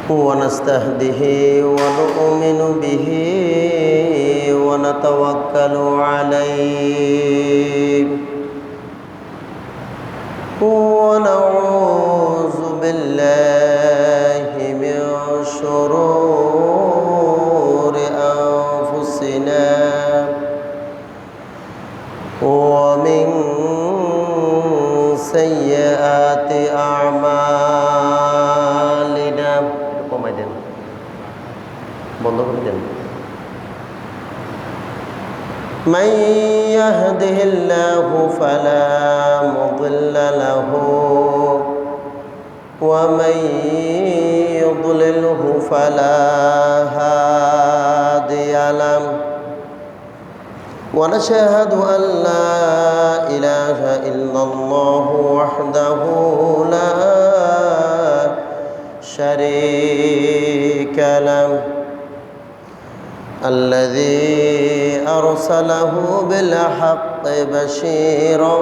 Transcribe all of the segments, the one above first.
ونستهديه ونؤمن به ونتوكل عليه ونعوذ بالله من شرور أنفسنا ومن سيئات أعمالنا من يهده الله فلا مضل له ومن يضلله فلا هادي له ونشهد أن لا إله إلا الله وحده لا شريك له الذي أرسله بالحق بشيرا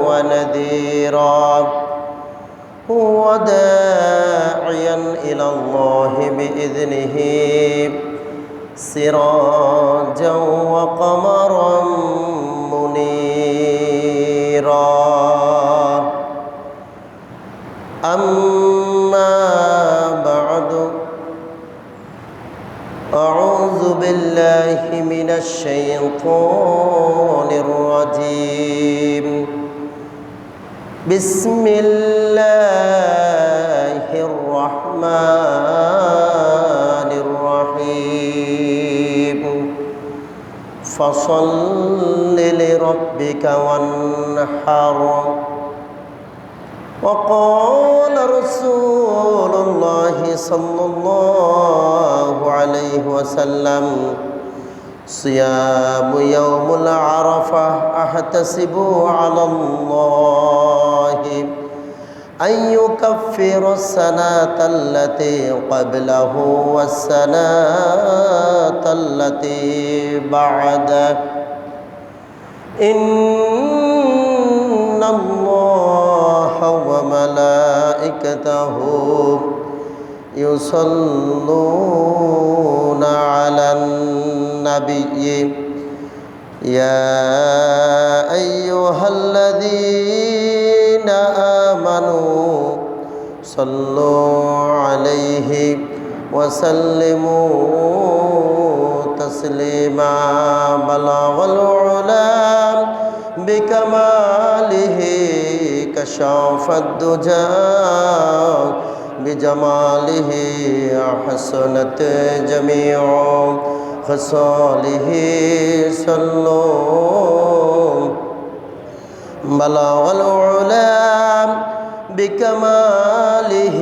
ونذيرا وداعيا إلى الله بإذنه سراجا وقمرا منيرا أما بعد أعوذ بالله من الشيطان الرجيم بسم الله الرحمن الرحيم فصل لربك وانحر وقال رسول الله صلى الله عليه وسلم صيام يوم العرفة أحتسب على الله أن يكفر السنة التي قبله والسنة التي بعده إن الله وملائكته يصلون على النبي يا أيها الذين آمنوا صلوا عليه وسلموا تسليما بلغ العلا بكماله كشاف الدجى بجماله حسنت جميع خصاله صلوا بلغ العلا بكماله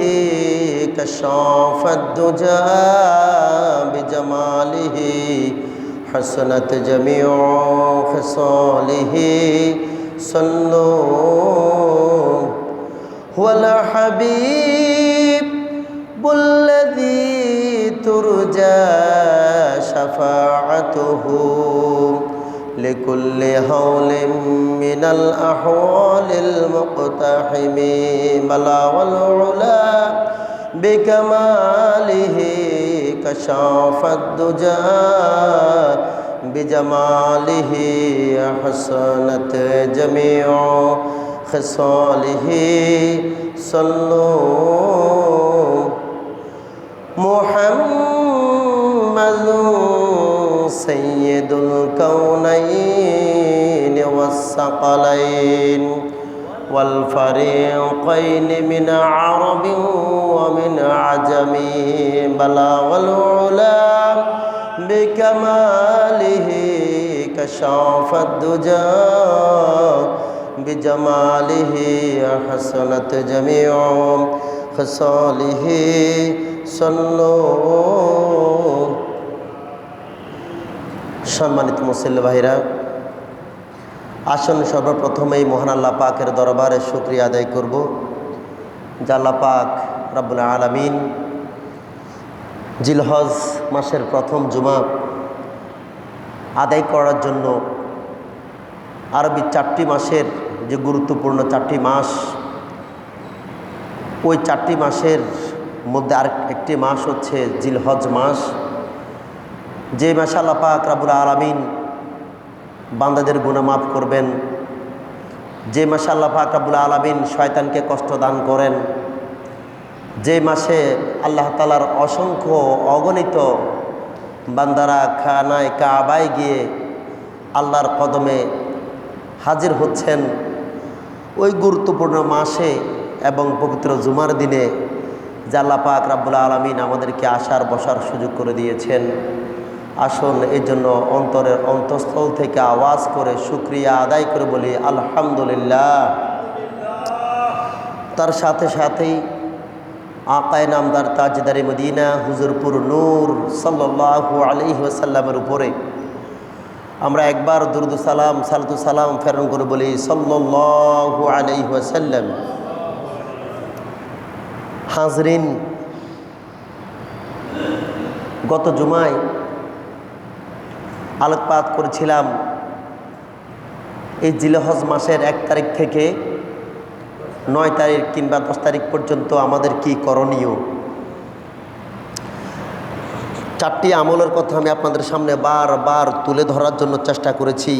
كشاف الدجى بجماله حسنت جميع خصاله صلوا هو الحبيب الذي ترجى شفاعته لكل هول من الأحوال المقتحم بلغ العلا بكماله كشاف الدجى بجماله حسنت جميع خصاله صلوا محمد سيد الكونين والثقلين والفريقين من عرب ومن عجم بلغ العلا بكماله كشاف الدجى بجماله حسنت جميع خصاله صلوا সম্মানিত মুসল্লি ভাইরা, আসুন সর্বপ্রথমেই মহান আল্লাহ পাকের দরবারে শুকরিয়া আদায় করব যে আল্লাহ পাক রব্বুল আলামিন জিলহজ মাসের প্রথম জুমা আদায় করার জন্য আরবি 4টি মাসের যে গুরুত্বপূর্ণ 4টি মাস, ওই 4টি মাসের মধ্যে আর একটি মাস হচ্ছে জিলহজ মাস, যে মাসে আল্লাহ পাক রব্বুল আলামিন বান্দাদের গুনাহ মাফ করবেন, যে মাসে আল্লাহ পাক রব্বুল আলামিন শয়তানকে কষ্ট দান করেন, যে মাসে আল্লাহ তাআলার অসংখ্য অগণিত বান্দারা খানায় কাবায় গিয়ে আল্লাহর কদমে হাজির হচ্ছেন, ওই গুরুত্বপূর্ণ মাসে এবং পবিত্র জুমার দিনে যে আল্লাহ পাক রব্বুল আলামিন আমাদেরকে আসার বসার সুযোগ করে দিয়েছেন, আসুন এই জন্য অন্তরের অন্তঃস্থল থেকে আওয়াজ করে শুকরিয়া আদায় করে বলি আলহামদুলিল্লাহ। তার সাথে সাথেই আকায়ে নামদার তাজদারে মদিনা হুজুরপুর নূর সাল্লাল্লাহু আলাইহি ওয়াসাল্লামের উপরে আমরা একবার দুরূদ সালাম সালাতু সালাম প্রেরণ করে বলি সাল্লাল্লাহু আলাইহি ওয়াসাল্লাম। হাজরিন, গত জুমায় আলোকপাত করেছিলাম এই জিলহজ মাসের 1 তারিখ থেকে 9 তারিখ কিংবা 10 তারিখ পর্যন্ত আমাদের কি করণীয়। 4টি আমলের কথা আমি আপনাদের সামনে বারবার তুলে ধরার জন্য চেষ্টা করেছি।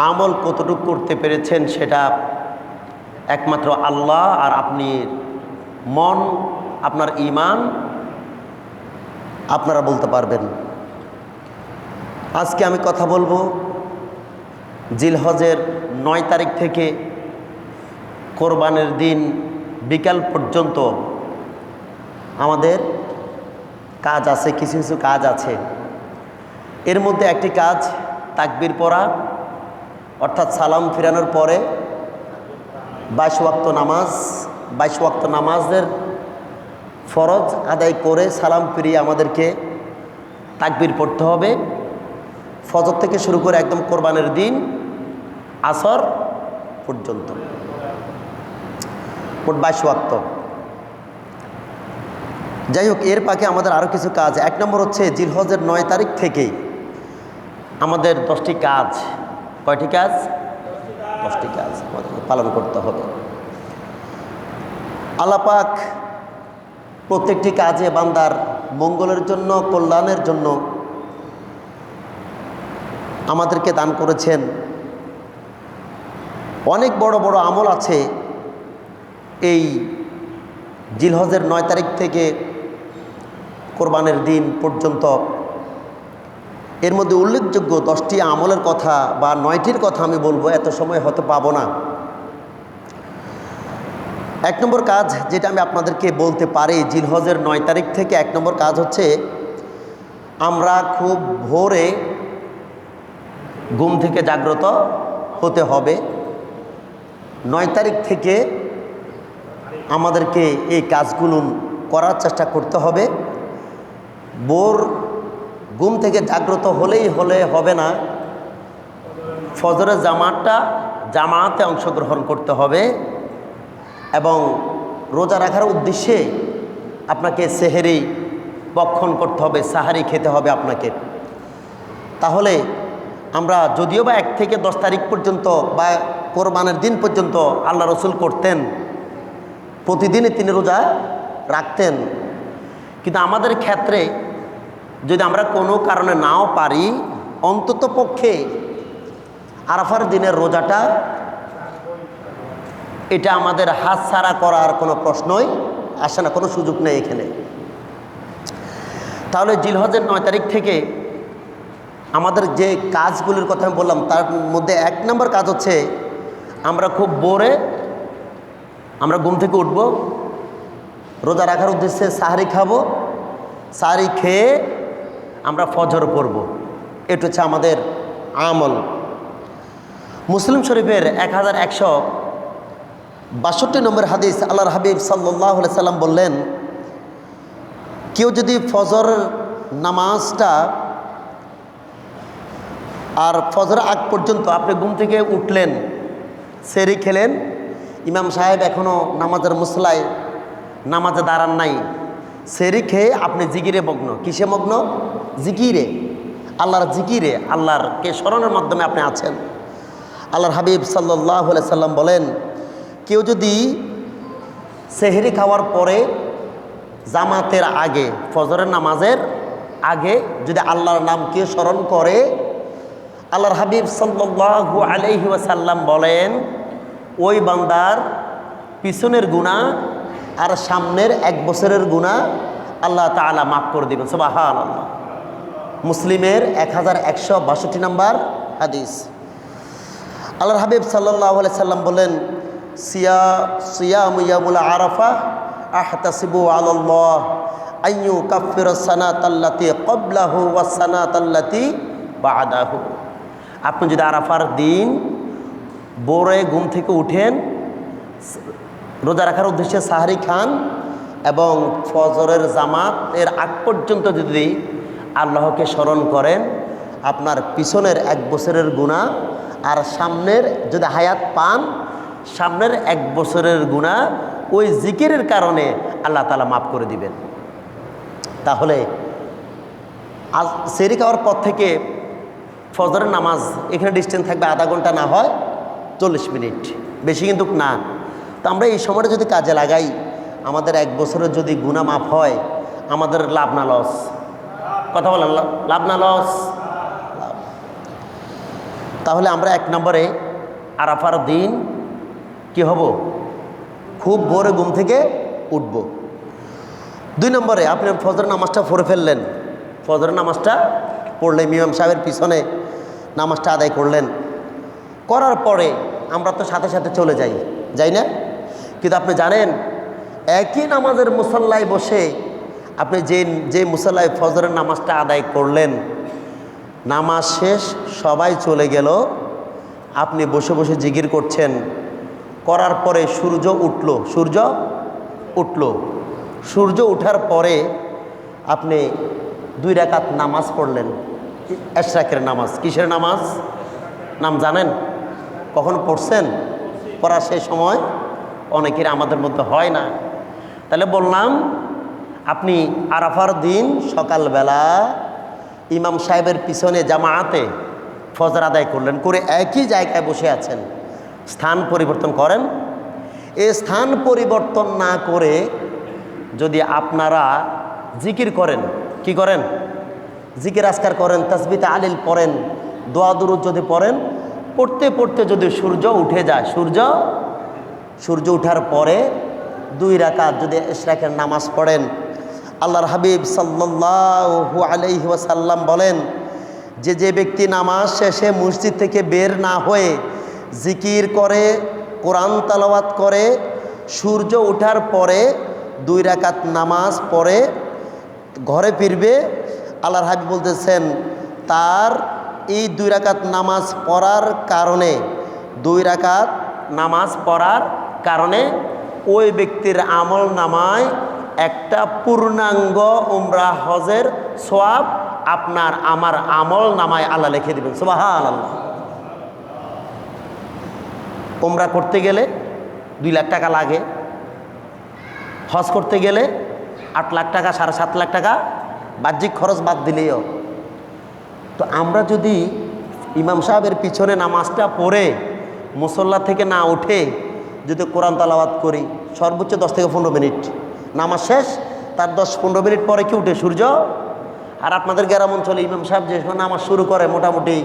আমল কতটুকু করতে পেরেছেন সেটা একমাত্র আল্লাহ আর আপনি মন, আপনার ঈমান আপনারা বলতে পারবেন। আজকে আমি কথা বলবো জিলহজের 9 তারিখ থেকে কোরবানের দিন বিকাল পর্যন্ত আমাদের কাজ আছে, কিছু কিছু কাজ আছে। এর মধ্যে একটি কাজ তাকবীর পড়া, অর্থাৎ সালাম ফিরানোর পরে 22 ওয়াক্ত নামাজ, 22 ওয়াক্ত নামাজের ফরজ আদায় করে সালাম ফিরিয়ে আমাদেরকে তাকবীর পড়তে হবে। ফজর থেকে শুরু করে একদম কোরবানের দিন আসর পর্যন্ত মোট 22 ওয়াক্ত। যাই হোক, এর পাকে আমাদের আরও কিছু কাজ। 1 নম্বর হচ্ছে জিলহজের 9 তারিখ থেকেই আমাদের 10টি কাজ। কয়টি কাজ? 10টি কাজ আমাদেরকে পালন করতে হবে। আল্লাহ পাক প্রত্যেকটি কাজে বান্দার মঙ্গলের জন্য, কল্যাণের জন্য আমাদেরকে দান করেছেন। অনেক বড় বড় আমল আছে এই জিলহজের 9 তারিখ থেকে কোরবানের দিন পর্যন্ত। এর মধ্যে উল্লেখযোগ্য 10টি আমলের কথা বা 9টির কথা আমি বলবো, এত সময় হয়তো পাবো না। 1 নম্বর কাজ যেটা আমি আপনাদেরকে বলতে পারি জিলহজের 9 তারিখ থেকে 1 নম্বর কাজ হচ্ছে আমরা খুব ভোরে ঘুম থেকে জাগ্রত হতে হবে। 9 তারিখ থেকে আমাদেরকে এই কাজগুলো করার চেষ্টা করতে হবে। ভোর ঘুম থেকে জাগ্রত হলেই হবে না, ফজরের জামাতে অংশগ্রহণ করতে হবে এবং রোজা রাখার উদ্দেশ্যে আপনাকে সেহেরি ভক্ষণ করতে হবে, সাহারি খেতে হবে আপনাকে। তাহলে আমরা যদিও বা 1 থেকে 10 তারিখ পর্যন্ত বা কোরবানের দিন পর্যন্ত আল্লাহ রসুল করতেন, প্রতিদিনই তিনি রোজা রাখতেন, কিন্তু আমাদের ক্ষেত্রে যদি আমরা কোনো কারণে নাও পারি, অন্তত পক্ষে আরাফার দিনের রোজাটা এটা আমাদের হাতছাড়া করার কোনো প্রশ্নই আসে না, কোনো সুযোগ নেই এখানে। তাহলে জিলহজের 9 তারিখ থেকে আমাদের যে কাজগুলির কথা আমি বললাম তার মধ্যে 1 নম্বর কাজ হচ্ছে আমরা খুব ভোরে আমরা ঘুম থেকে উঠব, রোজা রাখার উদ্দেশ্যে সাহারি খাবো, সাহারি খেয়ে আমরা ফজর পড়ব। এটা হচ্ছে আমাদের আমল। মুসলিম শরীফের 1162 নম্বর হাদিস, আল্লাহর হাবিব সাল্লাল্লাহু আলাইহি সাল্লাম বললেন, কেউ যদি ফজর নামাজটা আর ফজর আগ পর্যন্ত আপনি ঘুম থেকে উঠলেন, সেহরি খেলেন, ইমাম সাহেব এখনও নামাজের মুসলায় নামাজে দাঁড়ান নাই, সেহরি খেয়ে আপনি জিকিরে মগ্ন। কিসে মগ্ন? জিকিরে, আল্লাহর জিকিরে, আল্লাহরকে স্মরণের মাধ্যমে আপনি আছেন। আল্লাহর হাবিব সাল্লাল্লাহু আলাইহি সাল্লাম বলেন, কেউ যদি সেহরি খাওয়ার পরে জামাতের আগে, ফজরের নামাজের আগে যদি আল্লাহর নামকে স্মরণ করে, আল্লাহর হাবিব সাল্লাল্লাহু আলাইহি ওয়াসাল্লাম বলেন ওই বান্দার পিছনের গুনাহ আর সামনের 1 বছরের গুনাহ আল্লাহ তাআলা মাফ করে দিবেন। সুবহানাল্লাহ। মুসলিমের 1162 নম্বর হাদিস। আল্লাহর হাবিব সাল্লাল্লাহু আলাইহি সাল্লাম বলেন সিয়ামু ইয়ামুল আরাফা আহতাসিবু আলাল্লাহ আইয়ু কাফিরা সানাতাল্লাতি ক্বাবলাহু ওয়াস সানাতাল্লাতি বা'দাহু। আপনি যদি আরাফার দিন ভোরে ঘুম থেকে উঠেন, রোজা রাখার উদ্দেশ্যে সাহারি খান এবং ফজরের জামাতের আগ পর্যন্ত যদি আল্লাহকে স্মরণ করেন, আপনার পিছনের 1 বছরের গুনাহ আর সামনের যদি হায়াত পান, সামনের 1 বছরের গুনাহ ওই জিকিরের কারণে আল্লাহ তাআলা মাফ করে দিবেন। তাহলে আজ সেহরি খাওয়ার পর থেকে ফজরের নামাজ এখানে ডিস্টেন্স থাকবে আধা ঘন্টা, না হয় 40 মিনিট, বেশি কিন্তু না। তো আমরা এই সময়টা যদি কাজে লাগাই, আমাদের 1 বছরের যদি গুনাহ মাফ হয়, আমাদের লাভ না লস? কথা বলেন, লাভ না লস? লাভ। তাহলে আমরা 1 নম্বরে আরাফার দিন কি হব? খুব ভোরে ঘুম থেকে উঠব। 2 নম্বরে আপনি ফজরের নামাজটা পড়ে ফেললেন, ফজরের নামাজটা পড়লেন, ইমাম সাহেবের পিছনে নামাজটা আদায় করলেন, করার পরে আমরা তো সাথে সাথে চলে যাই না? কিন্তু আপনি জানেন একই নামাজের মুসল্লায় বসে আপনি যে মুসল্লায় ফজরের নামাজটা আদায় করলেন, নামাজ শেষ, সবাই চলে গেল, আপনি বসে বসে জিকির করছেন, করার পরে সূর্য উঠল, ওঠার পরে আপনি 2 রাকাত নামাজ পড়লেন, ইশরাকের নামাজ। কিসের নামাজ? নাম জানেন? কখন পড়ছেন? পড়া সেই সময় অনেকের আমাদের মধ্যে হয় না। তাহলে বললাম, আপনি আরাফার দিন সকালবেলা ইমাম সাহেবের পিছনে জামাআতে ফজর আদায় করলেন, করে একই জায়গায় বসে আছেন, স্থান পরিবর্তন করেন। এই স্থান পরিবর্তন না করে যদি আপনারা জিকির করেন, কি করেন? জিকির আজকার করেন, তাসবিহ তাহলিল পড়েন, দোয়া দুরূদ যদি পড়েন, পড়তে পড়তে যদি সূর্য উঠে যায়, সূর্য উঠার পরে 2 রাকাত যদি ইশরাকের নামাজ পড়েন, আল্লাহর হাবিব সাল্লাল্লাহু আলাইহি ওয়াসাল্লাম বলেন যে ব্যক্তি নামাজ শেষে মসজিদ থেকে বের না হয়ে জিকির করে, কোরআন তেলাওয়াত করে, সূর্য ওঠার পরে 2 রাকাত নামাজ পড়ে ঘরে ফিরবে, আল্লাহর হাবিব বলতেছেন তার এই 2 রাকাত নামাজ পড়ার কারণে, 2 রাকাত নামাজ পড়ার কারণে ওই ব্যক্তির আমল নামায় একটা পূর্ণাঙ্গ উমরা হজের সওয়াব আপনার আমার আমল নামায় আল্লাহ লিখে দিবেন। সুবহানাল্লাহ। উমরা করতে গেলে 2 লাখ টাকা লাগে, হজ করতে গেলে 8 লাখ টাকা, 7.5 লাখ টাকা বাহ্যিক খরচ বাদ দিলেও। তো আমরা যদি ইমাম সাহেবের পিছনে নামাজটা পড়ে মুসল্লা থেকে না উঠে যদি কোরআন তেলাওয়াত করি, সর্বোচ্চ 10 থেকে 15 মিনিট, নামাজ শেষ তার 10-15 মিনিট পরে কি উঠে? সূর্য। আর আপনাদের গ্রাম অঞ্চলে ইমাম সাহেব যখন নামাজ শুরু করে, মোটামুটি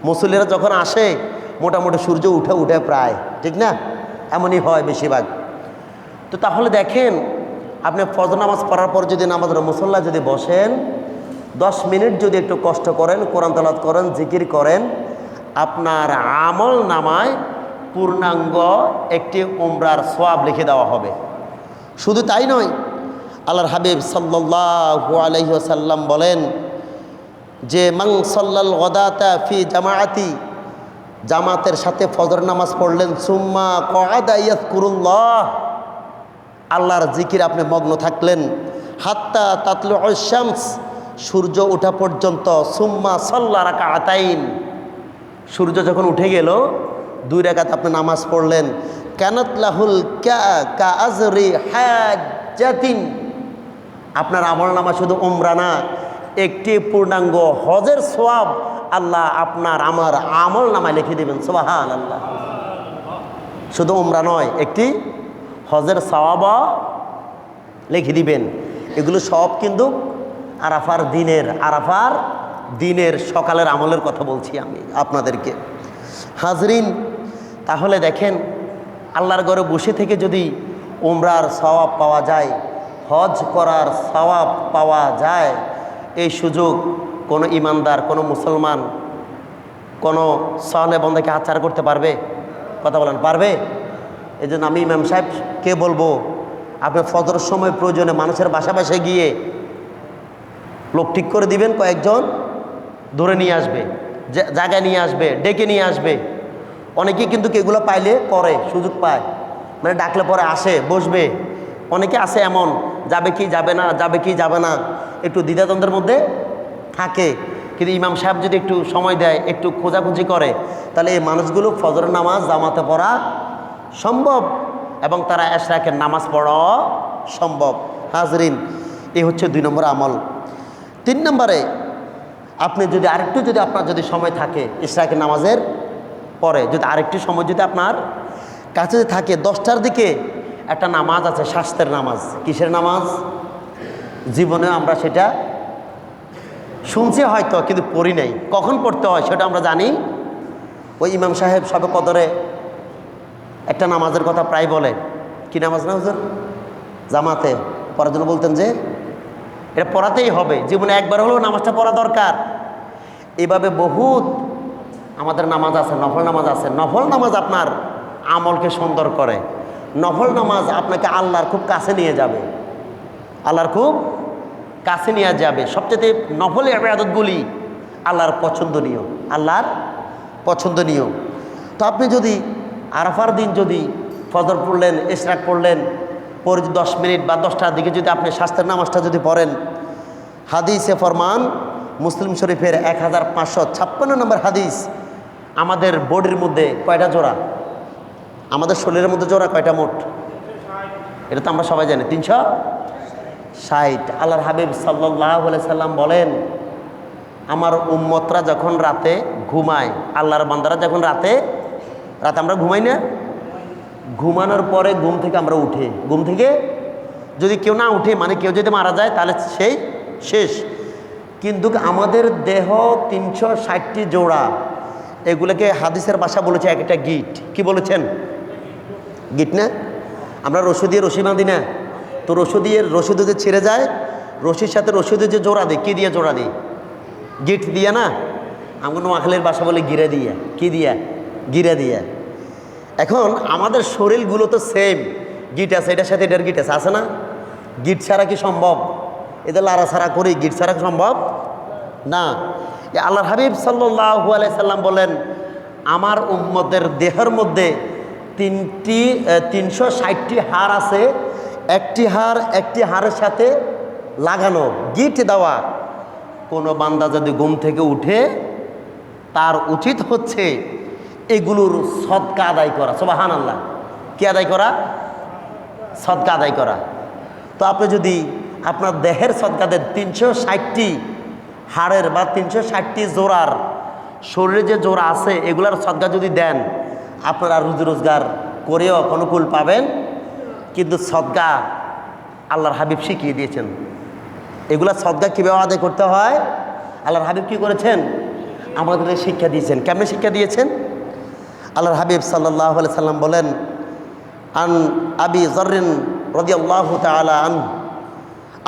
মুসল্লিরা যখন আসে মোটামুটি সূর্য উঠে প্রায়, ঠিক না? এমনই হয় বেশিরভাগ। তো তাহলে দেখেন, আপনি ফজর নামাজ পড়ার পর যদি নামাজের মুসল্লা যদি বসেন, 10 মিনিট যদি একটু কষ্ট করেন, কোরআন তেলাওয়াত করেন, জিকির করেন, আপনার আমল নামায় পূর্ণাঙ্গ একটি উমরার সওয়াব লিখে দেওয়া হবে। শুধু তাই নয়, আল্লাহর হাবিব সাল্লাল্লাহু আলাইহি ওয়াসাল্লাম বলেন যে মান সাল্লাল গাদাতা ফি জামাআতি, জামাতের সাথে ফজর নামাজ পড়লেন, সুম্মা ক্বাদা ইয়াযকুরুল্লাহ, আল্লাহর জিকির আপনি মগ্ন থাকলেন, হাত্তা তাতলুউশ শামস, সূর্য ওঠা পর্যন্ত, সুম্মা সাল্লা রাকাতাইন, সূর্য যখন উঠে গেল 2 রাকাত আপনি নামাজ পড়লেন, কানাত লাহুল কা আজরি হাজ্জাতিন, আপনার আমল নামা শুধু উমরা না, একটি পূর্ণাঙ্গ হজের সওয়াব আল্লাহ আপনার আমার আমল নামায় লিখে দেবেন। সুবহানাল্লাহ। শুধু উমরা নয়, একটি হজের সওয়াব লিখে দিবেন। এগুলো সব কিন্তু আরাফার দিনের সকালের আমলের কথা বলছি আমি আপনাদেরকে। হাজরিন, তাহলে দেখেন আল্লাহর ঘরে বসে থেকে যদি উমরার সওয়াব পাওয়া যায়, হজ করার সওয়াব পাওয়া যায়, এই সুযোগ কোনো ইমানদার, কোনো মুসলমান, কোনো সালে বন্দাকে হাতছাড়া করতে পারবে? কথা বলেন, পারবে? এই জন্য আমি ইমাম সাহেবকে বলবো, আপনি ফজরের সময় প্রয়োজনে মানুষের বাসায় গিয়ে লোক ঠিক করে দিবেন, কয়েকজন ধরে নিয়ে আসবে, জায়গায় নিয়ে আসবে, ডেকে নিয়ে আসবে। অনেকেই কিন্তু এগুলো পাইলে করে, সুযোগ পায়, মানে ডাকলে পরে আসে, বসবে। অনেকে আসে এমন, যাবে কি যাবে না, যাবে কি যাবে না, একটু দ্বিধাদ্বন্দ্বের মধ্যে থাকে। কিন্তু ইমাম সাহেব যদি একটু সময় দেয়, একটু খোঁজাখুঁজি করে, তাহলে এই মানুষগুলো ফজরের নামাজ জামাতে পড়া সম্ভব এবং তারা এশরাকের নামাজ পড়াও সম্ভব। হাজরিন, এই হচ্ছে 2 নম্বর আমল। 3 নম্বরে, আপনি যদি আরেকটু যদি আপনার যদি সময় থাকে এশরাকের নামাজের পরে, যদি আরেকটু সময় যদি আপনার কাছে থাকে, 10টার দিকে একটা নামাজ আছে, স্বাস্থ্যের নামাজ। কিসের নামাজ? জীবনে আমরা সেটা শুনছি হয়তো, কিন্তু পড়ি নাই। কখন পড়তে হয় সেটা আমরা জানি। ওই ইমাম সাহেব সবে কদরে একটা নামাজের কথা প্রায় বলে। কি নামাজ না হুজুর? জামাতে পড়ার জন্য বলতেন যে এটা পড়াতেই হবে, জীবনে একবার হলেও নামাজটা পড়া দরকার। এভাবে বহুত আমাদের নামাজ আছে, নফল নামাজ আছে। নফল নামাজ আপনার আমলকে সুন্দর করে। নফল নামাজ আপনাকে আল্লাহর খুব কাছে নিয়ে যাবে, আল্লাহর খুব কাছে নিয়ে যাবে। সবচেয়ে নফল ইবাদতগুলি আল্লাহর পছন্দনীয়। তো আপনি যদি আরাফার দিন যদি ফজর পড়লেন, ইশরাক পড়লেন, পরে 10 মিনিট বা 10টার দিকে যদি আপনি স্বাস্থ্যের নামাজটা যদি পড়েন, হাদিসে ফরমান মুসলিম শরীফের 1556 নম্বর হাদিস, আমাদের বডির মধ্যে কয়টা জোড়া? আমাদের শরীরের মধ্যে জোড়া কয়টা মোট? এটা তো আমরা সবাই জানি, 360। আল্লাহর হাবিব সাল্লাল্লাহু আলাইহি সাল্লাম বলেন, আমার উম্মতরা যখন রাতে ঘুমায়, আল্লাহর বান্দারা যখন রাতে আমরা ঘুমাই না, ঘুমানোর পরে ঘুম থেকে আমরা উঠে, ঘুম থেকে যদি কেউ না উঠে, মানে কেউ যদি মারা যায়, তাহলে সেই শেষ। কিন্তু আমাদের দেহ 360টি জোড়া, এগুলোকে হাদিসের ভাষা বলেছে একটা গিট। কি বলেছেন? গিট না? আমরা রশি দিয়ে রশি বাঁধি না? তো রশি যদি ছিঁড়ে যায়, রশির সাথে রশি দিয়ে যে জোড়া দিই, কি দিয়ে জোড়া দিই? গিট দিয়ে না? আমরা নোয়াখালীর ভাষা বলে গিরে দিয়ে। কি দিয়া? গিরে দিয়ে। এখন আমাদের শরীরগুলো তো সেম, গিট আছে, এটার সাথে এটার গিট আছে না? গিট ছাড়া কি সম্ভব? এদের লাড়াছাড়া করি, গিট ছাড়া সম্ভব না। আল্লাহর হাবিব সাল্লাল্লাহু আলাইহি সাল্লাম বলেন, আমার উম্মতের দেহের মধ্যে 360টি হাড় আছে, একটি হাড়ের সাথে লাগানো, গিট দেওয়া। কোনো বান্দা যদি ঘুম থেকে উঠে, তার উচিত হচ্ছে এগুলোর সদকা আদায় করা। সুবহানাল্লাহ। কি আদায় করা? সদকা আদায় করা। তো আপনি যদি আপনার দেহের সদকা দেন, 360টি হাড়ের বা 360টি জোড়ার শরীরে যে জোড়া আছে, এগুলার সদকা যদি দেন, আপনারা রুজি রোজগার করেও অনুকূল পাবেন। কিন্তু সদকা আল্লাহর হাবিব শিখিয়ে দিয়েছেন, এগুলা সদকা কীভাবে আদায় করতে হয় আল্লাহর হাবিব কী করেছেন? আমাদের শিক্ষা দিয়েছেন। কেমনে শিক্ষা দিয়েছেন? আল্লাহর হাবিব সাল্লাল্লাহু আলাইহি সাল্লাম বলেন, আন আবি যররিন রাদিয়াল্লাহু তাআলা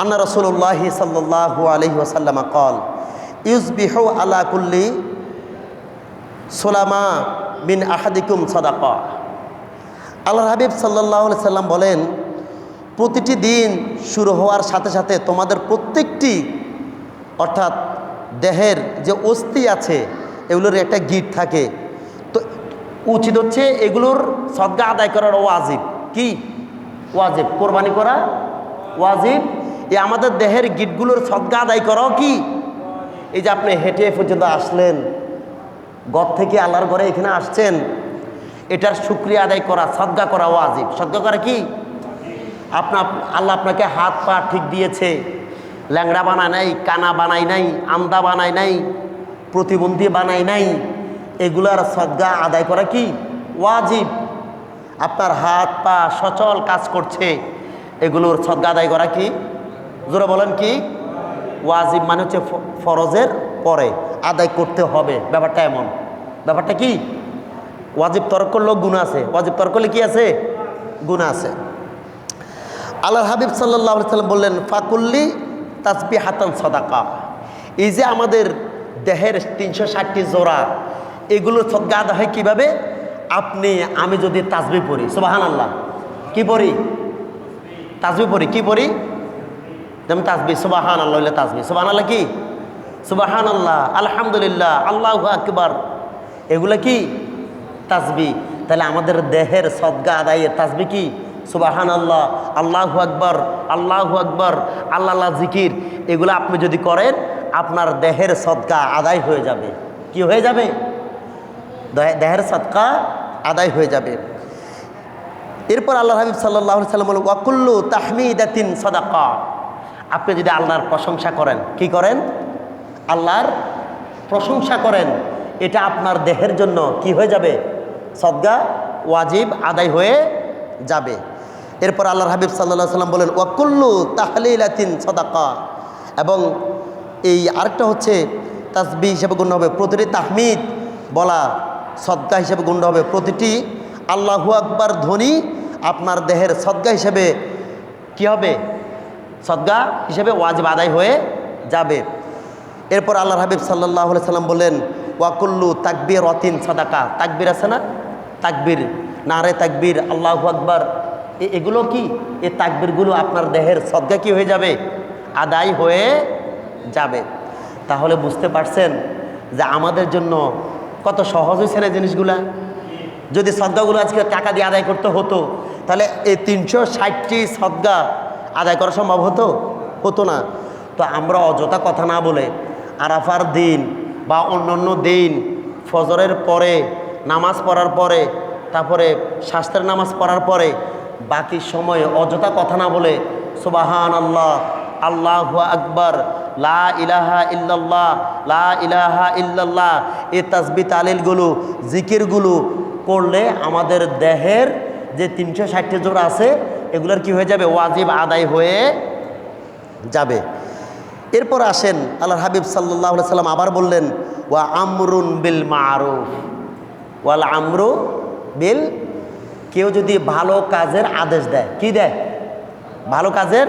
আন্না রাসূলুল্লাহি সাল্লাল্লাহু আলাইহি ওয়াসাল্লাম قال ইউসবিহু আলা কুল্লি সুলামা মিন আহাদিকুম সাদাকা। আল্লাহর হাবিব সাল্লাল্লাহু আলাইহি সাল্লাম বলেন, প্রতিটি দিন শুরু হওয়ার সাথে সাথে তোমাদের প্রত্যেকটি, অর্থাৎ দেহের যে অস্থি আছে, এগুলোর একটা গিট থাকে। তো উচিত হচ্ছে এগুলোর সদকা আদায় করার ওয়াজিব। কি ওয়াজিব? কোরবানি করা ওয়াজিব। এই আমাদের দেহের গিটগুলোর সদকা আদায় করাও কি? এই যে আপনি হেঁটে পর্যন্ত আসলেন, ঘর থেকে আল্লাহর ঘরে এখানে আসছেন, এটার শুকরিয়া আদায় করা, সদকা করা ওয়াজিব। সদকা করা কি? আল্লাহ আপনাকে হাত পা ঠিক দিয়েছে, ল্যাংড়া বানায় নাই, কানা বানাই নাই, আন্দা বানাই নাই, প্রতিবন্ধী বানাই নাই, এগুলার সদকা আদায় করা কি? ওয়াজিব। আপনার হাত পা সচল কাজ করছে, এগুলোর সদকা আদায় করা কি? জোরে বলেন কি? ওয়াজিব মানে হচ্ছে ফরজের পরে আদায় করতে হবে, ব্যাপারটা এমন। ব্যাপারটা কি? ওয়াজিব তরক করলেও গুনাহ আছে, ওয়াজিব তরক করলে কি আছে? গুনাহ আছে। আল্লাহর হাবিব সাল্লাল্লাহু আলাইহি সাল্লাম বললেন, ফাকুল্লি তাসবিহাতান সাদাকা। এই যে আমাদের দেহের 360টি জোড়া, এগুলো সদকা আদায় হয় কীভাবে? আমি যদি তাসবিহ পড়ি, সুবহানাল্লাহ, কি পড়ি? তাসবিহ পড়ি, কি পড়ি? যেমন তাসবিহ সুবহানাল্লাহ হইলে তাসবিহ, সুবহানাল্লাহ কি? সুবহানাল্লাহ, আলহামদুলিল্লাহ, আল্লাহু আকবার, এগুলো কি? তাসবিহ। তাহলে আমাদের দেহের সদকা আদায়ের তাসবিহ কি? সুবহানাল্লাহ, আল্লাহু আকবার, আল্লাহু আকবার, আল্লাহ আল্লাহ জিকির, এগুলো আপনি যদি করেন আপনার দেহের সদকা আদায় হয়ে যাবে। কি হয়ে যাবে? দেহের সদকা আদায় হয়ে যাবে। এরপর আল্লাহ হাবিব সাল্লাল্লাহু আলাইহি সাল্লাম বলেন, ওয়াকুল্লু তাহমিদাতিন সাদাকা। আপনি যদি আল্লাহর প্রশংসা করেন, কি করেন? আল্লাহর প্রশংসা করেন, এটা আপনার দেহের জন্য কি হয়ে যাবে? সদকা ওয়াজিব আদায় হয়ে যাবে। এরপর আল্লাহর হাবিব সাল্লাল্লাহু আলাইহি সাল্লাম বলেন, ওয়াকুল্লু তাহলিলাতিন সাদাকা। এবং এই আরেকটা হচ্ছে তাসবিহ হিসেবে গণ্য হবে, প্রতিটি তাহমিদ বলা সদকা হিসেবে গণ্য হবে, প্রতিটি আল্লাহু আকবার ধ্বনি আপনার দেহের সদকা হিসেবে কি হবে? সদকা হিসেবে ওয়াজিব আদায় হয়ে যাবে। এরপর আল্লাহর হাবিব সাল্লাল্লাহু আলাইহি সাল্লাম বলেন, ওয়াকুল্লু তাকবীরাতিন সাদাকা। তাকবীর আছে না? তাকবীর, নারে তাকবীর, আল্লাহু আকবার, এগুলো কি? এই তাকবীরগুলো আপনার দেহের সদকা কি হয়ে যাবে? আদায় হয়ে যাবে। তাহলে বুঝতে পারছেন যে আমাদের জন্য কত সহজ হয়েছে না জিনিসগুলা। যদি সদকাগুলো আজকে টাকা দিয়ে আদায় করতে হতো, তাহলে এই 360টি সদকা আদায় করা সম্ভব হতো না। তো আমরা অযথা কথা না বলে আরাফার দিন বা অন্যান্য দিন ফজরের পরে নামাজ পড়ার পরে, তারপরে শাস্ত্রের নামাজ পড়ার পরে বাকি সময়ে অযথা কথা না বলে সুবহানাল্লাহ, আল্লাহু আকবার, লা ইলাহা ইল্লাল্লাহ, লা ইলাহা ইল্লাল্লাহ, এই তাসবিহ তালিলগুলো জিকিরগুলো করলে আমাদের দেহের যে 360টি জোড়া আছে এগুলোর কি হয়ে যাবে? ওয়াজিব আদায় হয়ে যাবে। এরপর আসেন আল্লাহর হাবিব সাল্লাল্লাহু আলাইহি সাল্লাম আবার বললেন, ওয়া আমরুন বিল মারুফ ওয়াল আমরু বিল। কেউ যদি ভালো কাজের আদেশ দেয়, কি দেয়? ভালো কাজের।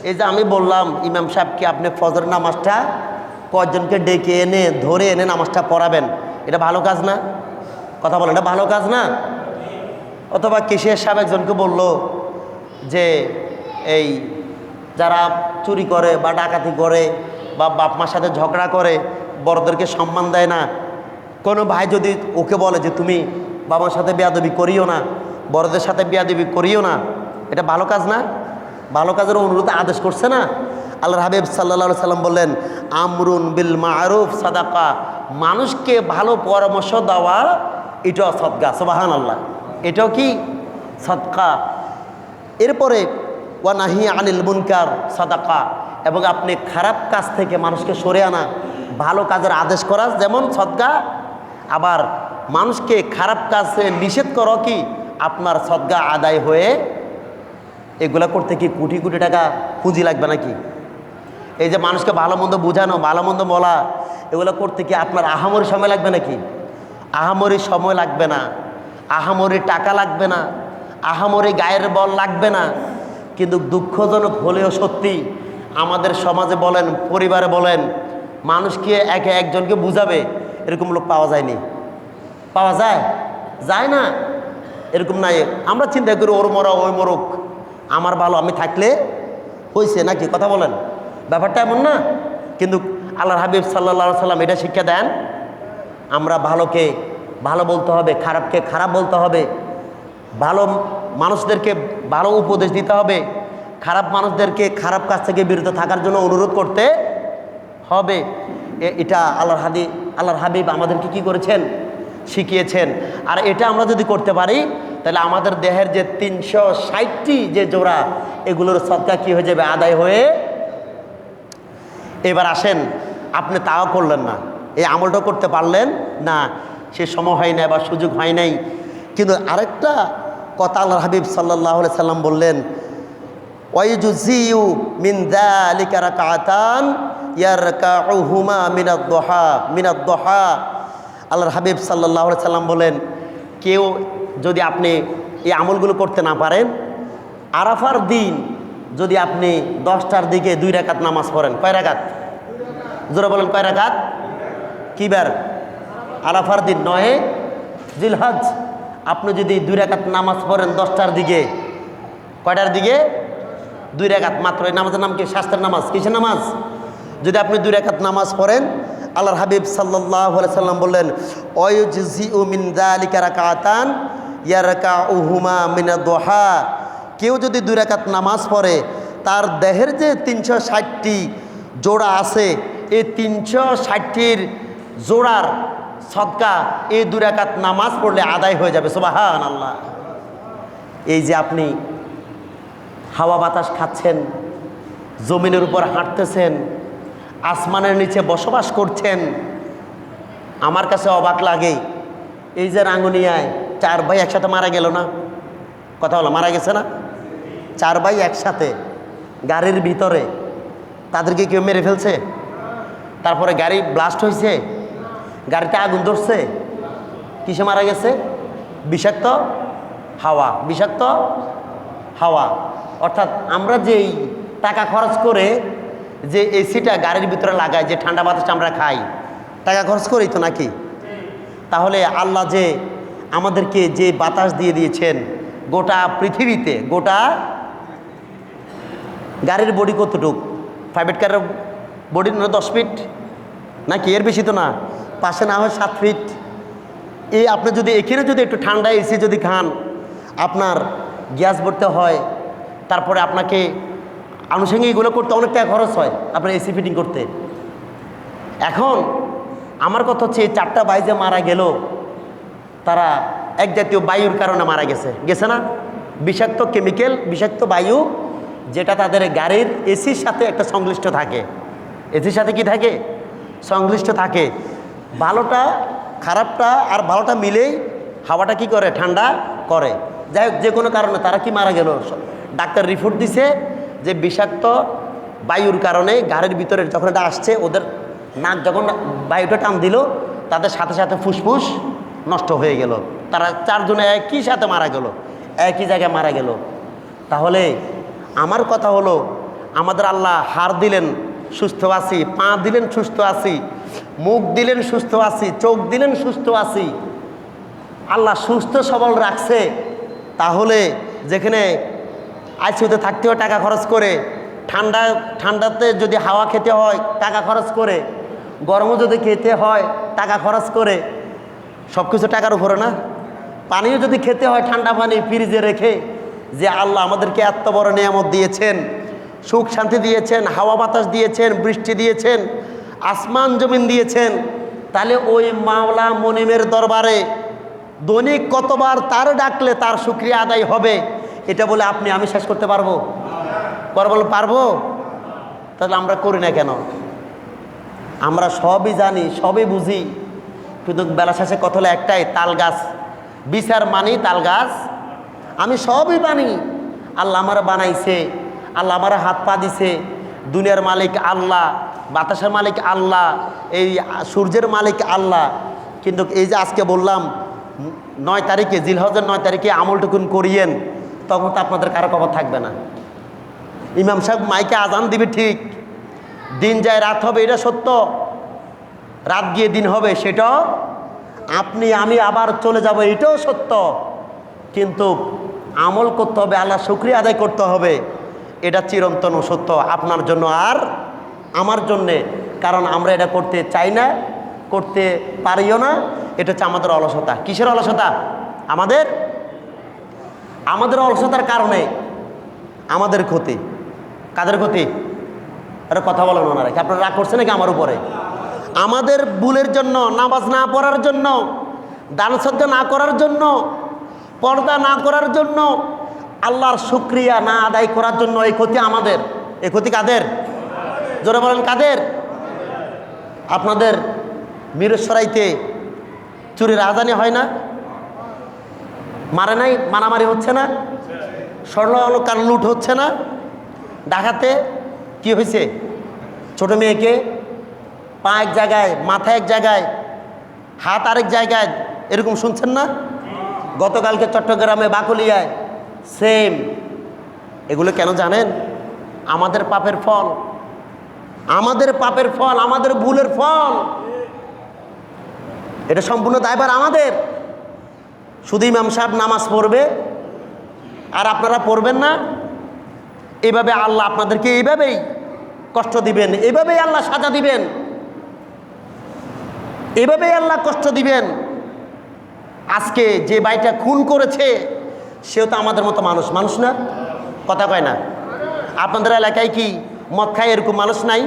এই যে আমি বললাম ইমাম সাহেবকে আপনি ফজর নামাজটা কয়েকজনকে ডেকে এনে ধরে এনে নামাজটা পড়াবেন, এটা ভালো কাজ না? কথা বলেন, এটা ভালো কাজ না? অথবা কিসের সাহেব একজনকে বলল যে এই যারা চুরি করে বা ডাকাতি করে বা বাপ মার সাথে ঝগড়া করে, বড়দেরকে সম্মান দেয় না, কোনো ভাই যদি ওকে বলে যে তুমি বাবার সাথে বেয়াদবি করিও না, বড়দের সাথে বেয়াদবি করিও না, এটা ভালো কাজ না? ভালো কাজের অনুরোধ আদেশ করছে না? আল্লাহর হাবিব সাল্লাল্লাহু আলাইহি সাল্লাম বললেন, আমরুন বিল মারুফ সাদাকা। মানুষকে ভালো পরামর্শ দেওয়া এটাও সদকা, সুবহানাল্লাহ, এটাও কি? সদকা। এরপরে ওয়া নাহি আনিল মুনকার সাদাকা। এবং আপনি খারাপ কাজ থেকে মানুষকে সরে আনা, ভালো কাজের আদেশ করা যেমন সদকা, আবার মানুষকে খারাপ কাজে নিষেধ করো কি আপনার সদকা আদায় হয়ে। এগুলা করতে কি কোটি কোটি টাকা পুঁজি লাগবে নাকি? এই যে মানুষকে ভালো মন্দ বোঝানো, ভালো মন্দ বলা, এগুলো করতে কি আপনার আহামরি সময় লাগবে নাকি? আহামরি সময় লাগবে না, আহামরি টাকা লাগবে না, আহামরি গায়ের বল লাগবে না। কিন্তু দুঃখজনক হলেও সত্যি আমাদের সমাজে বলেন, পরিবারে বলেন, মানুষকে একে একজনকে বুঝাবে এরকম লোক পাওয়া যায়নি। পাওয়া যায় না, এরকম নাই। আমরা চিন্তা করি ওর মরা ওই মরুক, আমার ভালো আমি থাকলে হয়েছে নাকি? কথা বলেন, ব্যাপারটা এমন না। কিন্তু আল্লাহর হাবিব সাল্লাল্লাহু আলাইহি সাল্লাম এটা শিক্ষা দেন, আমরা ভালোকে ভালো বলতে হবে, খারাপকে খারাপ বলতে হবে, ভালো মানুষদেরকে ভালো উপদেশ দিতে হবে, খারাপ মানুষদেরকে খারাপ কাজ থেকে বিরত থাকার জন্য অনুরোধ করতে হবে। এটা আল্লাহর হাবিব আমাদেরকে কি করেছেন? শিখিয়েছেন। আর এটা আমরা যদি করতে পারি তাহলে আমাদের দেহের যে 360টি যে জোড়া, এগুলোর সদকা কি হয়ে যাবে? আদায় হয়ে। এবার আসেন, আপনি তাও করলেন না, এই আমলটা করতে পারলেন না, সে সময় হয় না বা সুযোগ হয় নাই, কিন্তু আরেকটা কথা আল্লাহর হাবিব সাল্লাল্লাহু আলাইহি সাল্লাম বললেন, ওয়াইজুজিউ মিন যালিকা রাকাতান ইয়ারকাউহুমা মিনাদ-দুহা। আল্লাহর হাবিব সাল্লাল্লাহু আলাইহি সাল্লাম বলেন, কেউ যদি আপনি এই আমলগুলো করতে না পারেন, আরাফার দিন যদি আপনি 10টার দিকে 2 রাকাত নামাজ পড়েন, কয় রাকাত? জোরে বলেন, কয় রাকাত? কি বার? আরাফার দিন, 9 জিলহজ। আপনি যদি 2 রাকাত নামাজ পড়েন 10টার দিকে, কয়টার দিকে? 2 রাকাত মাত্র। এই নামাজের নাম কি? শাস্ত্রের নামাজ। কিসের নামাজ? যদি আপনি 2 রাকাত নামাজ পড়েন, আল্লাহর হাবিব সাল্লাল্লাহু আলাইহি সাল্লাম বললেন, ওয়ায়ুজিউ মিন যালিকা রাকাতান ইয়ারকাউহুমা মিনাদ-দুহা। কেউ যদি 2 রাকাত নামাজ পড়ে, তার দেহের যে 360টি জোড়া আছে, এই 360টির জোড়ার সদকা এই 2 রাকাত নামাজ পড়লে আদায় হয়ে যাবে। সুবহানাল্লাহ। এই যে আপনি হাওয়া বাতাস খাচ্ছেন, জমিনের উপর হাঁটতেছেন, আসমানের নিচে বসবাস করছেন, আমার কাছে অবাক লাগে, এই যে রাঙ্গুনিয়ায় 4 ভাই একসাথে মারা গেল না? কথা হলো, মারা গেছে না? 4 ভাই একসাথে গাড়ির ভিতরে, তাদেরকে কেউ মেরে ফেলছে? তারপরে গাড়ি ব্লাস্ট হয়েছে, গাড়িতে আগুন ধরছে, কিসে মারা গেছে? বিষাক্ত হাওয়া। বিষাক্ত হাওয়া। অর্থাৎ আমরা যেই টাকা খরচ করে যে এসিটা গাড়ির ভিতরে লাগাই, যে ঠান্ডা বাতাসটা আমরা খাই, টাকা খরচ করি তো নাকি? তাহলে আল্লাহ যে আমাদেরকে যে বাতাস দিয়ে দিয়েছেন, গোটা পৃথিবীতে, গোটা গাড়ির বডি কতটুক? প্রাইভেট কারের বডি 10 ফিট নাকি? এর বেশি তো না, পাশে না হয় 7 ফিট। এই আপনি যদি এখানে যদি একটু ঠান্ডা এসি যদি খান, আপনার গ্যাস ভরতে হয়, তারপরে আপনাকে আনুষঙ্গিক এগুলো করতে অনেক টাকা খরচ হয় আপনার এসি ফিটিং করতে। এখন আমার কথা হচ্ছে, এই 4টা ভাই যে মারা গেল, তারা এক জাতীয় বায়ুর কারণে মারা গেছে, গেছে না? বিষাক্ত কেমিক্যাল, বিষাক্ত বায়ু, যেটা তাদের গাড়ির এসির সাথে একটা সংশ্লিষ্ট থাকে। এসির সাথে কি থাকে? সংশ্লিষ্ট থাকে। ভালোটা খারাপটা আর ভালোটা মিলেই হাওয়াটা কি করে? ঠান্ডা করে। যাই হোক, যে কোনো কারণে তারা কি মারা গেল, ডাক্তার রিপোর্ট দিছে যে বিষাক্ত বায়ুর কারণে গাড়ির ভিতরে যখন এটা আসছে, ওদের নাক যখন বায়ুটা টান দিল, তাদের সাথে সাথে ফুসফুস নষ্ট হয়ে গেল। তারা 4 জনে একই সাথে মারা গেল, একই জায়গায় মারা গেল। তাহলে আমার কথা হলো, আমাদের আল্লাহ হাড় দিলেন, সুস্থ আছি, পা দিলেন, সুস্থ আছি, মুখ দিলেন, সুস্থ আছি, চোখ দিলেন, সুস্থ আছি। আল্লাহ সুস্থ সবল রাখছে। তাহলে যেখানে আইসিইউতে থাকতে হয় টাকা খরচ করে, ঠান্ডাতে যদি হাওয়া খেতে হয় টাকা খরচ করে, গরমও যদি খেতে হয় টাকা খরচ করে, সব কিছু টাকার উপরে না? পানিও যদি খেতে হয় ঠান্ডা পানি ফ্রিজে রেখে, যে আল্লাহ আমাদেরকে এত বড় নিয়ামত দিয়েছেন, সুখ শান্তি দিয়েছেন, হাওয়া বাতাস দিয়েছেন, বৃষ্টি দিয়েছেন, আসমান জমিন দিয়েছেন, তাহলে ওই মাওলা মনিমের দরবারে দৈনিক কতবার তার ডাকলে তার শুকরিয়া আদায় হবে, এটা বলে আপনি আমি শেষ করতে পারবো? বলে পারবো? তাহলে আমরা করি না কেন? আমরা সবই জানি, সবই বুঝি, কিন্তু বেলা শেষে কথা হলো একটাই, তাল গাছ বিচার মানি, তাল গাছ আমি সবই মানি। আল্লাহ আমার বানাইছে, আল্লাহ আমার হাত পা দিছে, দুনিয়ার মালিক আল্লাহ, বাতাসের মালিক আল্লাহ, এই সূর্যের মালিক আল্লাহ। কিন্তু এই যে আজকে বললাম 9 তারিখে, জিলহজের 9 তারিখে আমলটুকুন করিয়েন, তখন তো আপনাদের কারো খবর থাকবে না। ইমাম সাহেব মাইকে আজান দিবে ঠিক, দিন যায় রাত হবে, এটা সত্য, রাত গিয়ে দিন হবে সেটাও, আপনি আমি আবার চলে যাব এটাও সত্য। কিন্তু আমল করতে হবে, আল্লাহ শুকরিয়া আদায় করতে হবে, এটা চিরন্তন সত্য আপনার জন্য আর আমার জন্যে। কারণ আমরা এটা করতে চাই না, করতে পারিও না। এটা হচ্ছে আমাদের অলসতা। কিসের অলসতা? আমাদের অলসতার কারণে আমাদের ক্ষতি। কাদের ক্ষতি? আরে কথা বলেন ওনারা, আপনারা রাগ করছেন নাকি আমার উপরে? আমাদের ভুলের জন্য, নামাজ না পড়ার জন্য, দান সদকা না করার জন্য, পর্দা না করার জন্য, আল্লাহর শুকরিয়া না আদায় করার জন্য এই ক্ষতি আমাদের। এই ক্ষতি কাদের? জোরে বলেন কাদের? আপনাদের মিরসরাইতে চুরির আজানি হয় না? মারে নাই? মারামারি হচ্ছে না? স্বর্ণ অলংকার লুট হচ্ছে না? ডাকাতে কি হয়েছে? ছোট মেয়েকে পা এক জায়গায়, মাথা এক জায়গায়, হাত আরেক জায়গায়, এরকম শুনছেন না? গতকালকে চট্টগ্রামে বাকলিয়ায় সেম। এগুলো কেন জানেন? আমাদের পাপের ফল, আমাদের পাপের ফল, আমাদের ভুলের ফল। এটা সম্পূর্ণ দায়ভার আমাদের। শুধু ইমাম সাহেব নামাজ পড়বে আর আপনারা পড়বেন না, এইভাবে আল্লাহ আপনাদেরকে এইভাবেই কষ্ট দিবেন, এইভাবেই আল্লাহ সাজা দিবেন, এভাবেই আল্লাহ কষ্ট দিবেন। আজকে যে ভাইটা খুন করেছে সেও তো আমাদের মতো মানুষ, মানুষ না? কথা কয় না? আপনাদের এলাকায় কি মদ খায় এরকম মানুষ নাই?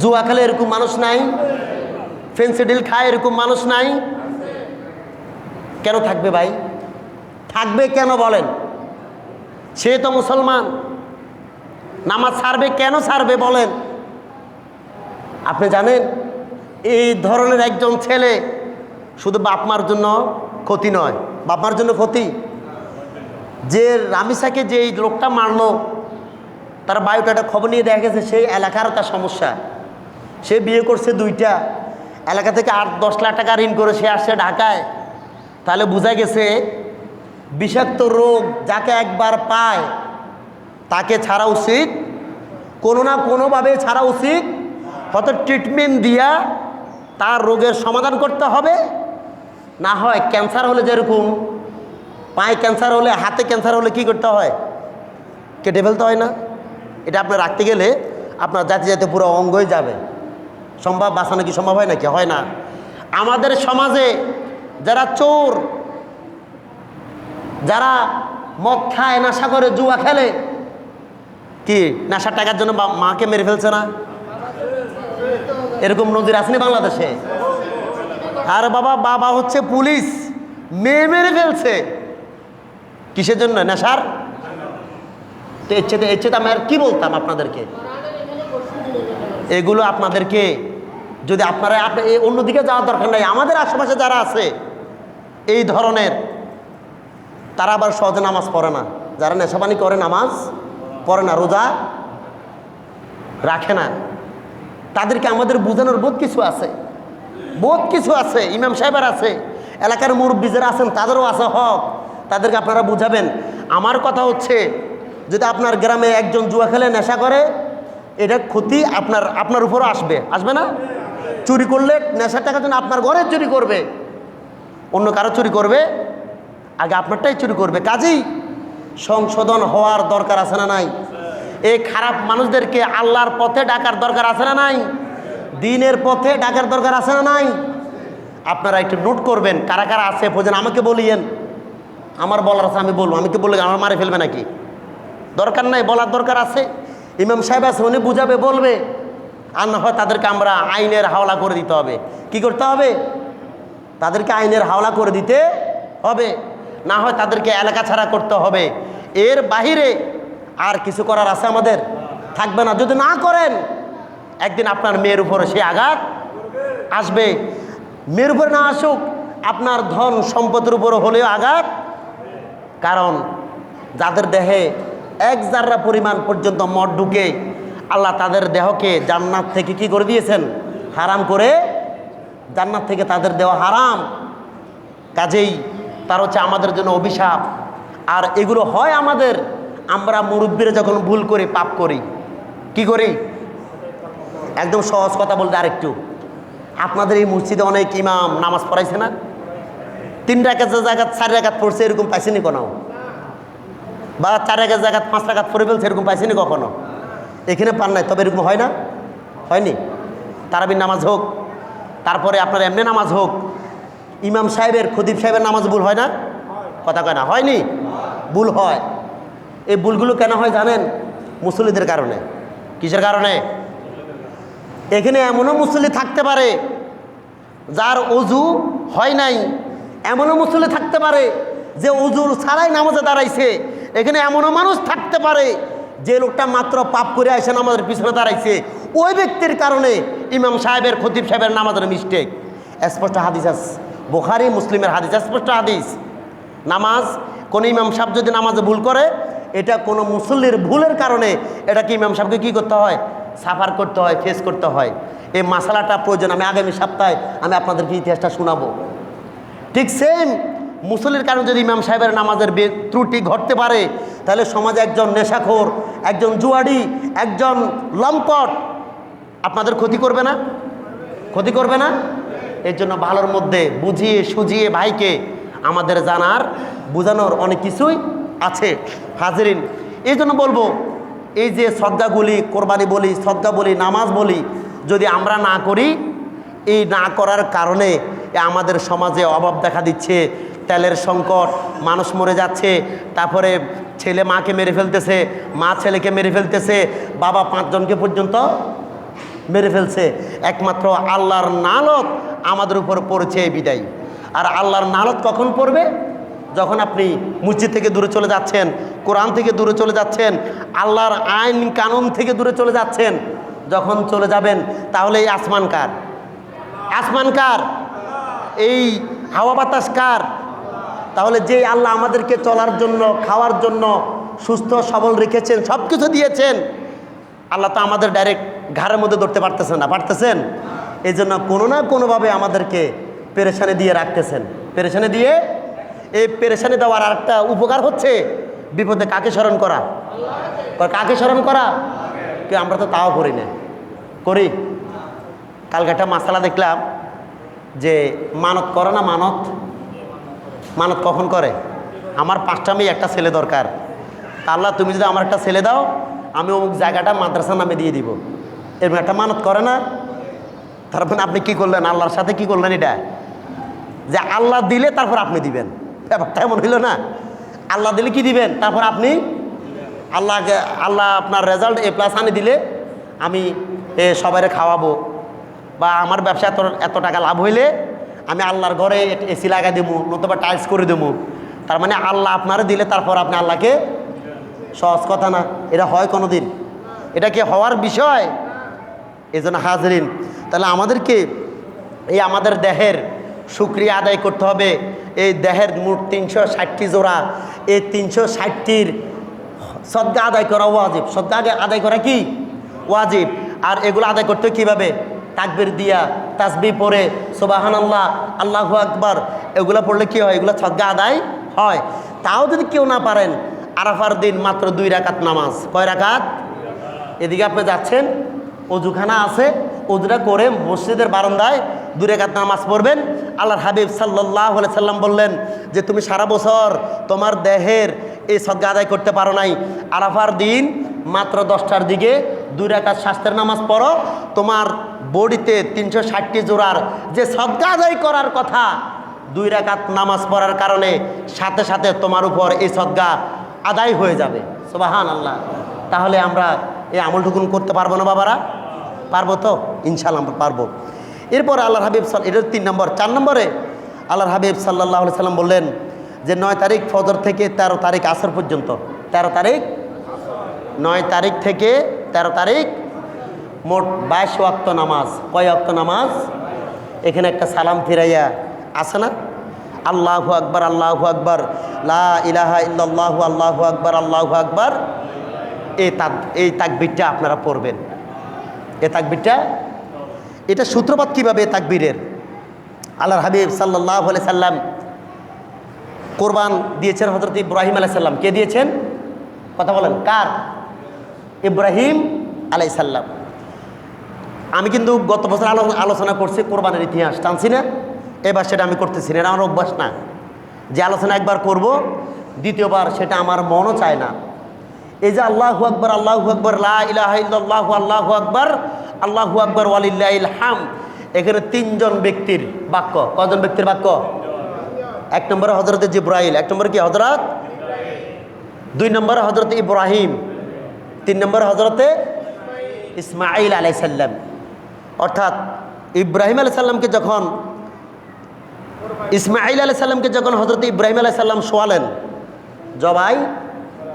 জুয়া খেলে এরকম মানুষ নাই? ফেন্সিডিল খায় এরকম মানুষ নাই? কেন থাকবে ভাই? থাকবে কেন বলেন? সে তো মুসলমান, নামাজ ছাড়বে কেন? ছাড়বে বলেন? আপনি জানেন এই ধরনের একজন ছেলে শুধু বাপমার জন্য ক্ষতি নয়, বাপমার জন্য ক্ষতি। যে রামিসাকে যে এই লোকটা মারলো, তার বায়োডাটা খবর নিয়ে দেখা গেছে সেই এলাকার তার সমস্যা। সে বিয়ে করছে 2টা, এলাকা থেকে 8-10 লাখ টাকা ঋণ করে সে আসছে ঢাকায়। তাহলে বোঝা গেছে বিষাক্ত রোগ যাকে একবার পায় তাকে ছাড়া উচিত, কোনো না কোনোভাবে ছাড়া উচিত। হয়তো ট্রিটমেন্ট দিয়া তার রোগের সমাধান করতে হবে, না হয় ক্যান্সার হলে যেরকম পায়ে ক্যান্সার হলে, হাতে ক্যান্সার হলে কি করতে হয়? কেটে ফেলতে হয় না? এটা আপনি রাখতে গেলে আপনার জাতি জাতি পুরো অঙ্গই যাবে। সম্ভব? বাঁচানো কি সম্ভব হয় নাকি? হয় না। আমাদের সমাজে যারা চোর, যারা মদ খায়, নেশা করে, জুয়া খেলে, কি নেশার টাকার জন্য মাকে মেরে ফেলছে না? এরকম নজির আসেনি বাংলাদেশে? আর বাবা হচ্ছে পুলিশ, মেয়ে মেরে ফেলছে কিসের জন্য? নেশার। এর চেয়ে আমি আর কি বলতাম আপনাদেরকে? এগুলো আপনাদেরকে যদি আপনারা অন্যদিকে যাওয়ার দরকার নাই। আমাদের আশেপাশে যারা আছে এই ধরনের, তারা আবার সহজে নামাজ পড়ে না। যারা নেশাপানি করে নামাজ পড়ে না, রোজা রাখে না, তাদেরকে আমাদের বোঝানোর বোধ কিছু আছে, বোধ কিছু আছে। ইমাম সাহেবের আছে, এলাকার মুরব্বী যারা আছেন তাদেরও আছে হক, তাদেরকে আপনারা বুঝাবেন। আমার কথা হচ্ছে যদি আপনার গ্রামে একজন জুয়া খেলে, নেশা করে, এটা ক্ষতি আপনার উপরও আসবে, আসবে না? চুরি করলে নেশার টাকার জন্য আপনার ঘরে চুরি করবে, অন্য কারো চুরি করবে, আগে আপনারটাই চুরি করবে। কাজেই সংশোধন হওয়ার দরকার আছে না নাই? এই খারাপ মানুষদেরকে আল্লাহর পথে ডাকার দরকার আছে না নাই? দ্বীনের পথে ডাকার দরকার আছে না নাই? আপনারা একটু নোট করবেন কারা কারা আছে, বোঝেন। আমাকে বলিয়েন, আমার বলার আছে আমি বলবো। আমি কি বললে আমার মারে ফেলবে নাকি? দরকার নাই, বলার দরকার আছে। ইমাম সাহেব আছে, উনি বুঝাবে, বলবে। আর না হয় তাদেরকে আমরা আইনের হাওলা করে দিতে হবে। কি করতে হবে? তাদেরকে আইনের হাওলা করে দিতে হবে, না হয় তাদেরকে এলাকা ছাড়া করতে হবে। এর বাহিরে আর কিছু করার আছে আমাদের? থাকবে না। যদি না করেন, একদিন আপনার মেয়ের উপরে সে আঘাত আসবে। মেয়ের উপরে না আসুক, আপনার ধন সম্পদের উপরে হলেও আঘাত। কারণ যাদের দেহে 1 জাররা পরিমাণ পর্যন্ত মদ ঢুকে, আল্লাহ তাদের দেহকে জান্নাত থেকে কি করে দিয়েছেন? হারাম করে। জান্নাত থেকে তাদের দেওয়া হারাম। কাজেই তার হচ্ছে আমাদের জন্য অভিশাপ। আর এগুলো হয় আমাদের, আমরা মুরব্বীরা যখন ভুল করি, পাপ করি, কি করি? একদম সহজ কথা বলতে আরেকটু, আপনাদের এই মসজিদে অনেক ইমাম নামাজ পড়াইছে না? 3 রাকাতের জায়গায় 4 রাকাত পড়ছে, এরকম পাইছেনি কোনো? বা 4 রাকাতের জায়গায় 5 রাকাত পড়ে ফেলছে, এরকম পাইছেনি কখনো? এখানে পান নাই, তবে এরকম হয় না? হয়নি? তারাবির নামাজ হোক, তারপরে আপনার এমনি নামাজ হোক, ইমাম সাহেবের, খতিব সাহেবের নামাজ ভুল হয় না? কথা কয় না? হয়নি? ভুল হয়। এই ভুলগুলো কেন হয় জানেন? মুসল্লিদের কারণে। কিসের কারণে? এখানে এমনও মুসল্লি থাকতে পারে যার অজু হয় নাই, এমনও মুসল্লি থাকতে পারে যে অজু ছাড়াই নামাজে দাঁড়াইছে। এখানে এমনও মানুষ থাকতে পারে যে লোকটা মাত্র পাপ করে আসে নামাজের পিছনে দাঁড়াইছে। ওই ব্যক্তির কারণে ইমাম সাহেবের, খতিব সাহেবের নামাজের মিস্টেক। স্পষ্ট হাদিস আছে, বুখারী মুসলিমের হাদিস, স্পষ্ট হাদিস। নামাজ কোনো ইমাম সাহেব যদি নামাজে ভুল করে, এটা কোনো মুসল্লির ভুলের কারণে এটাকে ইমাম সাহেবকে কী করতে হয়, সাফার করতে হয়, ফেস করতে হয়। এই মাসালাটা প্রয়োজন, আমি আগামী সপ্তাহে আমি আপনাদেরকে ইতিহাসটা শোনাবো। ঠিক সেম মুসল্লির কারণে যদি ইমাম সাহেবের নামাজের ত্রুটি ঘটতে পারে, তাহলে সমাজে একজন নেশাখোর, একজন জুয়াড়ি, একজন লম্পট আপনাদের ক্ষতি করবে না? ক্ষতি করবে না? এর জন্য ভালোর মধ্যে বুঝিয়ে সুঝিয়ে ভাইকে আমাদের জানার বোঝানোর অনেক কিছুই আছে হাজিরিন। এই জন্য বলবো, এই যে সদকাগুলি, কোরবানি বলি, সদকা বলি, নামাজ বলি, যদি আমরা না করি, এই না করার কারণে আমাদের সমাজে অভাব দেখা দিচ্ছে, তেলের সংকট, মানুষ মরে যাচ্ছে, তারপরে ছেলে মাকে মেরে ফেলতেছে, মা ছেলেকে মেরে ফেলতেছে, বাবা 5 জনকে পর্যন্ত মেরে ফেলছে। একমাত্র আল্লাহর নালত আমাদের উপর পড়েছে এই বিদায়। আর আল্লাহর নালত কখন পড়বে? যখন আপনি মসজিদ থেকে দূরে চলে যাচ্ছেন, কোরআন থেকে দূরে চলে যাচ্ছেন, আল্লাহর আইন কানুন থেকে দূরে চলে যাচ্ছেন। যখন চলে যাবেন, তাহলে এই আসমান কার? আসমান কার? এই হাওয়া বাতাস কার? তাহলে যে আল্লাহ আমাদেরকে চলার জন্য, খাওয়ার জন্য সুস্থ সবল রেখেছেন, সব কিছু দিয়েছেন, আল্লাহ তো আমাদের ডাইরেক্ট ঘাড়ের মধ্যে ধরতে পারতেছেন না, পারতেছেন? এই জন্য কোনো না কোনোভাবে আমাদেরকে পেরেশানি দিয়ে রাখতেছেন। পেরেশানি দিয়ে, এই পেরেশানি দেওয়ার আরেকটা উপকার হচ্ছে বিপদে কাকে স্মরণ করা? কাকে স্মরণ করা? কি আমরা তো তাও করি না, করি? কালকে একটা মাসালা দেখলাম যে মানত করে না, মানত মানত কখন করে? আমার 5টা মেয়ে, একটা ছেলে দরকার। তা আল্লাহ তুমি যদি আমার একটা ছেলে দাও, আমি অমুক জায়গাটা মাদ্রাসা নামে দিয়ে দিব। এরকম একটা মানত করে না? তার মানে আপনি কি করলেন? আল্লাহর সাথে কি করলেন? এটা যে আল্লাহ দিলে তারপর আপনি দিবেন, ব্যাপারটা এমন হইল না? আল্লাহ দিলে কি দিবেন, তারপর আপনি আল্লাহ আপনার রেজাল্ট A+ আনি দিলে আমি সবাইরে খাওয়াবো, বা আমার ব্যবসা এত টাকা লাভ হইলে আমি আল্লাহর ঘরে AC লাগাই দেবো, নতুবা টাইলস করে দেবো। তার মানে আল্লাহ আপনারে দিলে তারপর আপনি আল্লাহকে, সহজ কথা না? এটা হয় কোনো দিন? এটা কি হওয়ার বিষয়? এই জন্য হাজরিন, তাহলে আমাদেরকে এই আমাদের দেহের শুকরিয়া আদায় করতে হবে। এই দেহের মোট 360টি জোড়া, এই 360টির সদকা আদায় করা ওয়াজিব। সদকা আদায় করা কি ওয়াজিব? আর এগুলো আদায় করতে কিভাবে? তাকবীর দিয়া, তাসবিহ পড়ে, সুবহানাল্লাহ, আল্লাহু আকবার, এগুলো পড়লে কি হয়? এগুলো সদকা আদায় হয়। তাও যদি কেউ না পারেন, আরাফার দিন মাত্র 2 রাকাত নামাজ। কয় রাকাত? এদিকে আপনি যাচ্ছেন, অজুখানা আছে, অজুটা করে মসজিদের বারান্দায় 2 রাকাত নামাজ পড়বেন। আল্লাহর হাবিব সাল্লাল্লাহু আলাইহি সাল্লাম বললেন যে তুমি সারা বছর তোমার দেহের এই সদকা আদায় করতে পারো নাই, আরাফার দিন মাত্র 10টার দিকে 2 রাকাত শাস্ত্রের নামাজ পড়ো, তোমার বডিতে 360টি জোড়ার যে সদকা আদায় করার কথা, 2 রাকাত নামাজ পড়ার কারণে সাথে সাথে তোমার উপর এই সদকা আদায় হয়ে যাবে। সুবহানাল্লাহ। তাহলে আমরা এই আমলটুকুন করতে পারবো না বাবারা? পারবো তো? ইনশাআল্লাহ আমরা পারবো। এরপর আল্লাহর হাবিব এটা 3 নম্বর। 4 নম্বরে আল্লাহর হাবিব সাল্লাল্লাহু আলাইহি সাল্লাম বললেন যে 9 তারিখ ফজর থেকে 13 তারিখ আসর পর্যন্ত, 13 তারিখ, 9 তারিখ থেকে 13 তারিখ মোট 22 ওয়াক্ত নামাজ। কয় ওয়াক্ত নামাজ? এখানে একটা সালাম ফিরাইয়া আছে না? আল্লাহু আকবার, আল্লাহু আকবার, লা ইলাহা ইল্লাল্লাহু, আল্লাহু আকবার, আল্লাহু আকবার। এই তাকবীরটা আপনারা পড়বেন। এই তাকবীরটা, এটা সূত্রপাত কীভাবে তাকবীরের? আল্লাহর হাবিব সাল্লাল্লাহু আলাইহি সাল্লাম কোরবান দিয়েছেন হযরত ইব্রাহিম আলাইহিস সালাম। কে দিয়েছেন? কথা বলেন, কার? ইব্রাহিম আলাইহিস সালাম। আমি কিন্তু গত বছর আলোচনা করছি কোরবানের ইতিহাস, টানছি না? এবার সেটা আমি করতেছি না, এটা আমার অভ্যাস না যে আলোচনা একবার করব, দ্বিতীয়বার সেটা আমার মনও চায় না। এই যে আল্লাহু আকবার, আল্লাহু আকবার, লা ইলাহা ইল্লাল্লাহু, আল্লাহু আকবার, আল্লাহু আকবার ওয়ালিল্লাহিল হামদ, এখানে 3 জন ব্যক্তির বাক্য। কজন ব্যক্তির বাক্য? 1 নম্বরে হযরত জিবরাইল, 1 নম্বরে কি হযরত? 2 নম্বরে হযরত ইব্রাহিম, 3 নম্বরে হযরতে ইসমাঈল আলাইহিস সালাম। অর্থাৎ ইব্রাহিম আলাইহিস সালামকে যখন, ইসমাঈল আলাইহিস সালামকে যখন হযরত ইব্রাহিম আলাইহিস সালাম শোয়ালেন জবাই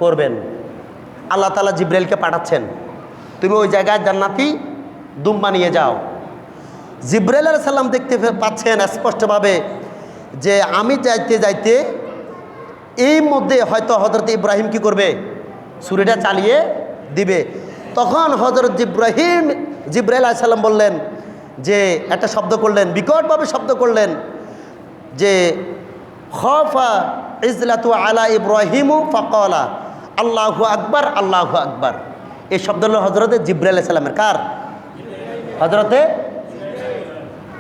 করবেন, আল্লাহ তাআলা জিবরাইলকে পাঠাচ্ছেন, তুমি ওই জায়গায় জান্নাতি দুম্বা নিয়ে যাও। জিবরাইল আলাইহিস সালাম দেখতে পাচ্ছেন স্পষ্টভাবে যে আমি যাইতে যাইতে এই মধ্যে হয়তো হজরত ইব্রাহিম কি করবে, ছুরিটা চালিয়ে দিবে। তখন হজরত জিব্রাইল আলাইহিস সালাম বললেন যে একটা শব্দ করলেন, বিকটভাবে শব্দ করলেন যে খফা ইজলাতু আলা ইব্রাহিমু ফাকালা আল্লাহু আকবার আল্লাহু আকবার। এই শব্দ হলো হজরতে জিব্রাইল আলাইহিস সালামের। কার? হজরতে,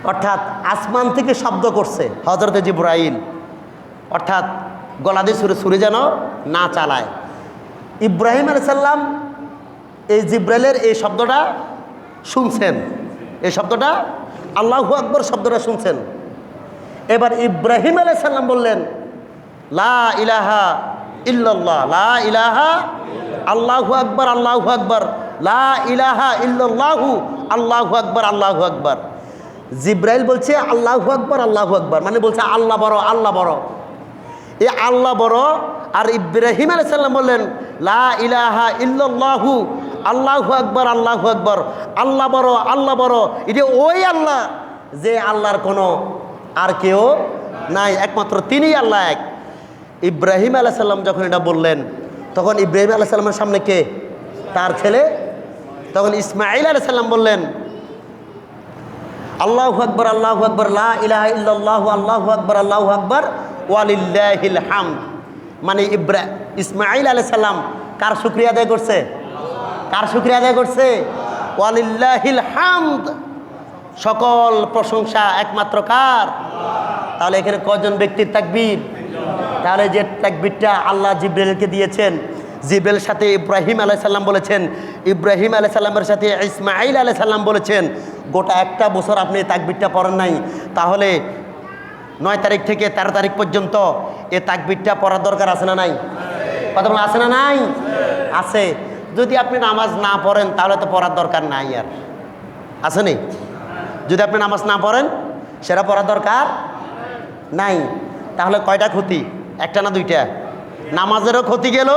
অর্থাৎ আসমান থেকে শব্দ করছে হজরতে জিব্রাইল, অর্থাৎ গলা দিয়ে ছুরি যেন না চালায়। ইব্রাহিম আলাইহিস সালাম এই জিব্রাইলের এই শব্দটা শুনছেন, এই শব্দটা আল্লাহু আকবার শব্দটা শুনছেন। এবার ইব্রাহিম আলাইহিস সালাম বললেন লা ইলাহা ইল্লাল্লাহ, লা ইলাহা, আল্লাহু আকবার আল্লাহু আকবার, লা ইলাহা ইল্লাল্লাহু, আল্লাহু আকবার আল্লাহু আকবার। জিব্রাইল বলছে আল্লাহু আকবার আল্লাহু আকবার, মানে বলছে আল্লাহ বড়, আল্লাহ বড়। এই আল্লাহ বড়। আর ইব্রাহিম আলাইহিস সালাম বললেন লা ইলাহা ইল্লাল্লাহু, আল্লাহু আকবার আল্লাহু আকবার, আল্লাহ বড়, আল্লাহ বড়। এটা ওই আল্লাহ যে আল্লাহর কোনো আর কেউ নাই, একমাত্র তিনিই আল্লাহ এক। ইব্রাহিম আলাইহিস সালাম যখন এটা বললেন, তখন ইব্রাহিম আলাইহিস সালামের সামনে কে? তার ছেলে। তখন ইসমাঈল আলাইহিস সালাম বললেন আল্লাহু আকবার আল্লাহু আকবার, লা ইলাহা ইল্লাল্লাহু, আল্লাহু আকবার আল্লাহু আকবার, ওয়ালিল্লাহিল হামদ। মানে ইসমাঈল আলাইহিস সালাম কার শুকরিয়া আদায় করছে? কার শুকরিয়া আদায় করছে? ওয়ালিল্লাহিল হামদ, সকল প্রশংসা একমাত্র কার? তাহলে এখানে কজন ব্যক্তির তাকবীর? তাহলে যে তাকবীরটা আল্লাহ জিব্রাইলকে দিয়েছেন, জিব্রাইলের সাথে ইব্রাহিম আলাইহিস সালাম বলেছেন, ইব্রাহিম আলাইহিস সালামের সাথে ইসমাঈল আলাইহিস সালাম বলেছেন, গোটা একটা বছর আপনি তাকবীরটা পড়েন নাই, তাহলে 9 তারিখ থেকে 13 তারিখ পর্যন্ত এই তাকবীরটা পড়ার দরকার আছে না নাই? কথা বলেন, আছে না নাই? আছে। যদি আপনি নামাজ না পড়েন তাহলে তো পড়ার দরকার নাই, আর আছে নি? যদি আপনি নামাজ না পড়েন সেটা পড়ার দরকার নাই। তাহলে কয়টা ক্ষতি? একটা না দুইটা? নামাজেরও ক্ষতি গেল,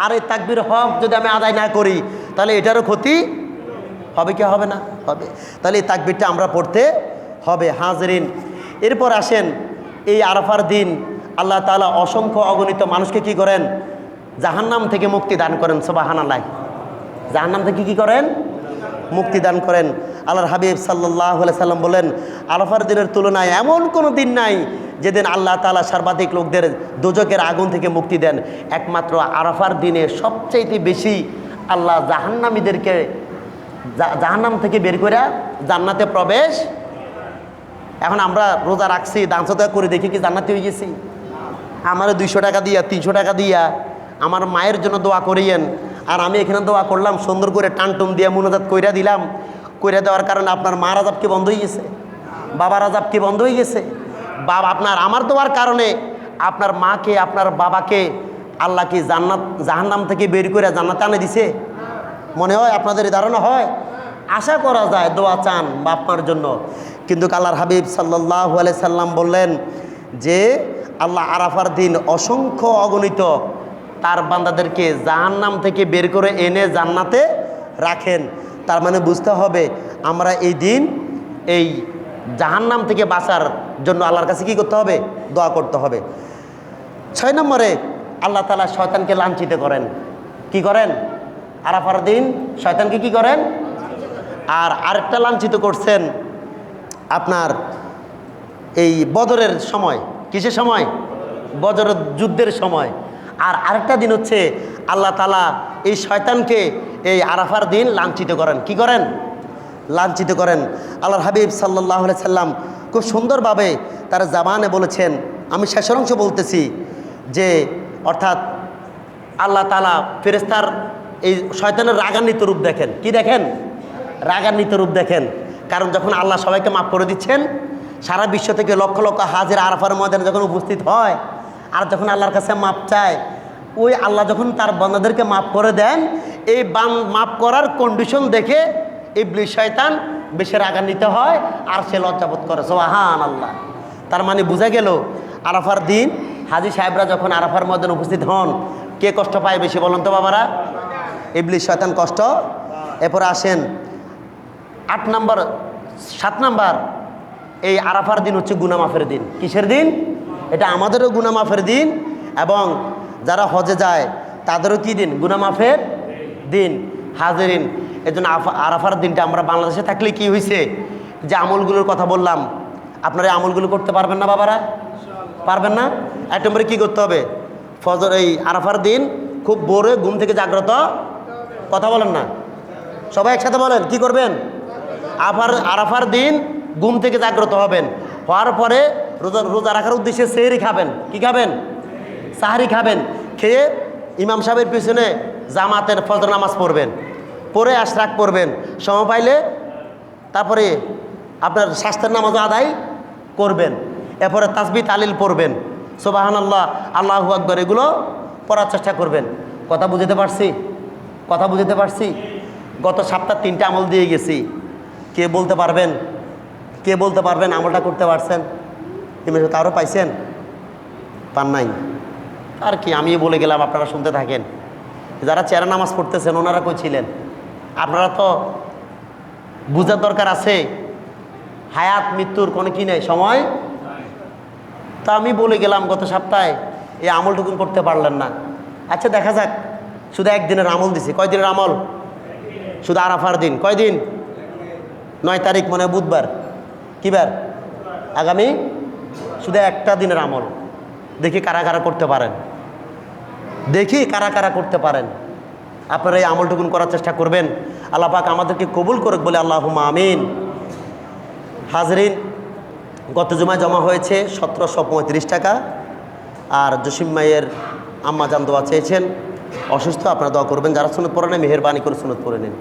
আর এই তাকবীর হক যদি আমি আদায় না করি তাহলে এটারও ক্ষতি হবে কি হবে না? হবে। তাহলে এই তাকবীরটা আমরা পড়তে হবে। হাজরিন, এরপর আসেন, এই আরাফার দিন আল্লাহ তাআলা অসংখ্য অগণিত মানুষকে কি করেন? জাহান্নাম থেকে মুক্তি দান করেন। সুবহানাল্লাহ। জাহান্নাম থেকে কি করেন? মুক্তি দান করেন। আল্লাহর হাবিব সাল্লাল্লাহু আলাইহি সাল্লাম বলেন আরাফার দিনের তুলনায় এমন কোনো দিন নাই যেদিন আল্লাহ তাআলা সর্বাধিক লোকদের দোজকের আগুন থেকে মুক্তি দেন। একমাত্র আরাফার দিনে সবচাইতে বেশি আল্লাহ জাহান্নামীদেরকে জাহান্নাম থেকে বের করে জান্নাতে প্রবেশ। এখন আমরা রোজা রাখছি, দান সদকা করে দেখি কি জান্নাতি হয়ে গেছি? আমার 200 টাকা দিয়া 300 টাকা দিয়া আমার মায়ের জন্য দোয়া করিয়েন, আর আমি এখানে দোয়া করলাম, সুন্দর করে টানটুম দিয়ে মুনাজাত কইরা দিলাম। কইরা দেওয়ার কারণে আপনার মার আযাব কি বন্ধ হয়ে গেছে? বাবার আযাব কি বন্ধ হয়ে গেছে? আপনার আমার দোয়ার কারণে আপনার মাকে, আপনার বাবাকে আল্লাহ কি জাহান্নাম থেকে বের করে জান্নাতে আনে দিছে? মনে হয় আপনাদের এই ধারণা হয়? আশা করা যায় দোয়া চান বাপ মার জন্য। কিন্তু আল্লাহর হাবিব সাল্লাল্লাহু আলাইহি সাল্লাম বললেন যে আল্লাহ আরাফার দিন অসংখ্য অগণিত তার বান্দাদেরকে জাহান্নাম থেকে বের করে এনে জান্নাতে রাখেন। তার মানে বুঝতে হবে আমরা এই দিন এই জাহান্নাম থেকে বাঁচার জন্য আল্লাহর কাছে কি করতে হবে? দোয়া করতে হবে। 6 নম্বরে আল্লাহ তাআলা শয়তানকে লাঞ্ছিত করেন। কি করেন? আরাফার দিন শয়তানকে কি করেন? আর আরেকটা লাঞ্ছিত করছেন আপনার এই বদরের সময়। কিসের সময়? বদরের যুদ্ধের সময়। আর আরেকটা দিন হচ্ছে আল্লাহ তাআলা এই শয়তানকে এই আরাফার দিন লাঞ্ছিত করেন। কি করেন? লাঞ্ছিত করেন। আল্লাহর হাবিব সাল্লাল্লাহু আলাইহি সাল্লাম খুব সুন্দরভাবে তার জাবানে বলেছেন, আমি শেষের অংশ বলতেছি, যে অর্থাৎ আল্লাহ তাআলা ফেরেশতার এই শয়তানের রাগান্বিত রূপ দেখেন। কি দেখেন? রাগান্বিত রূপ দেখেন। কারণ যখন আল্লাহ সবাইকে মাফ করে দিচ্ছেন, সারা বিশ্ব থেকে লক্ষ লক্ষ হাজির আরাফার ময়দানে যখন উপস্থিত হয়, আর যখন আল্লাহর কাছে মাপ চায়, ওই আল্লাহ যখন তার বান্দাদেরকে মাফ করে দেন, এই মাফ করার কন্ডিশন দেখে ইবলিস শয়তান বেশি রাগান্বিত হয় আর সে লজ্জাবোধ করে। সুবহানাল্লাহ। তার মানে বোঝা গেল আরাফার দিন হাজী সাহেবরা যখন আরাফার ময়দানে উপস্থিত হন, কে কষ্ট পায় বেশি বলুন তো বাবারা? ইবলিস শয়তান কষ্ট। এরপরে আসেন 8 নম্বর 7 নম্বর, এই আরাফার দিন হচ্ছে গুনাহ মাফের দিন। কিসের দিন? এটা আমাদেরও গুনাহ মাফের দিন এবং যারা হজে যায় তাদেরও কি দিন? গুনাহ মাফের দিন। হাজিরিন, এই জন্য আরাফার দিনটা আমরা বাংলাদেশে থাকলে কি হয়েছে, যে আমলগুলোর কথা বললাম, আপনারা এই আমলগুলো করতে পারবেন না বাবারা? পারবেন না? এক নম্বরে কী করতে হবে? ফজর এই আরাফার দিন খুব ভোরে ঘুম থেকে জাগ্রত, কথা বলেন না সবাই একসাথে বলেন, কি করবেন? আরাফার দিন ঘুম থেকে জাগ্রত হবেন, হওয়ার পরে রোজা রাখার উদ্দেশ্যে সেহরি খাবেন। কি খাবেন? সাহারি খাবেন। খেয়ে ইমাম সাহেবের পিছনে জামাতের ফজর নামাজ পড়বেন, পড়ে আশরাক পড়বেন, সময় পাইলে তারপরে আপনার স্বাস্থ্যের নামাজও আদায় করবেন। এরপরে তাসবিহ তালিল পড়বেন, সুবহানাল্লাহ, আল্লাহু আকবার, এগুলো পড়ার চেষ্টা করবেন। কথা বুঝতে পারছি? কথা বুঝতে পারছি? গত সপ্তাহ 3টে আমল দিয়ে গেছি। কে বলতে পারবেন? কে বলতে পারবেন আমলটা করতে পারছেন? তারও পাইছেন? পান নাই? আর কি, আমি বলে গেলাম, আপনারা শুনতে থাকেন। যারা চেরা নামাজ পড়তেছেন ওনারা কই ছিলেন? আপনারা তো বুঝার দরকার আছে, হায়াত মৃত্যুর কোনো কি নেই, সময়। তা আমি বলে গেলাম গত সপ্তাহে, এই আমলটুকুন করতে পারলেন না। আচ্ছা দেখা যাক, শুধু একদিনের আমল দিছি। কয় দিনের আমল? শুধু আরাফার দিন। কয় দিন? 9 তারিখ, মনে হয় বুধবার। কী বার? আগামী। শুধু একটা দিনের আমল। দেখি কারা কারা করতে পারেন, দেখি কারা কারা করতে পারেন। আপনারা এই আমলটুকুন করার চেষ্টা করবেন। আল্লাহ পাক আমাদেরকে কবুল করুক বলে আল্লাহুম্মা আমিন। হাজরিন, গত জুমায় জমা হয়েছে 1735 টাকা। আর জসিম মাইয়ের আম্মা জান দোয়া চেয়েছেন, অসুস্থ, আপনারা দোয়া করবেন। যারা সুন্নত পড়ে নেন মেহেরবানি করে সুন্নত পড়ে নিন।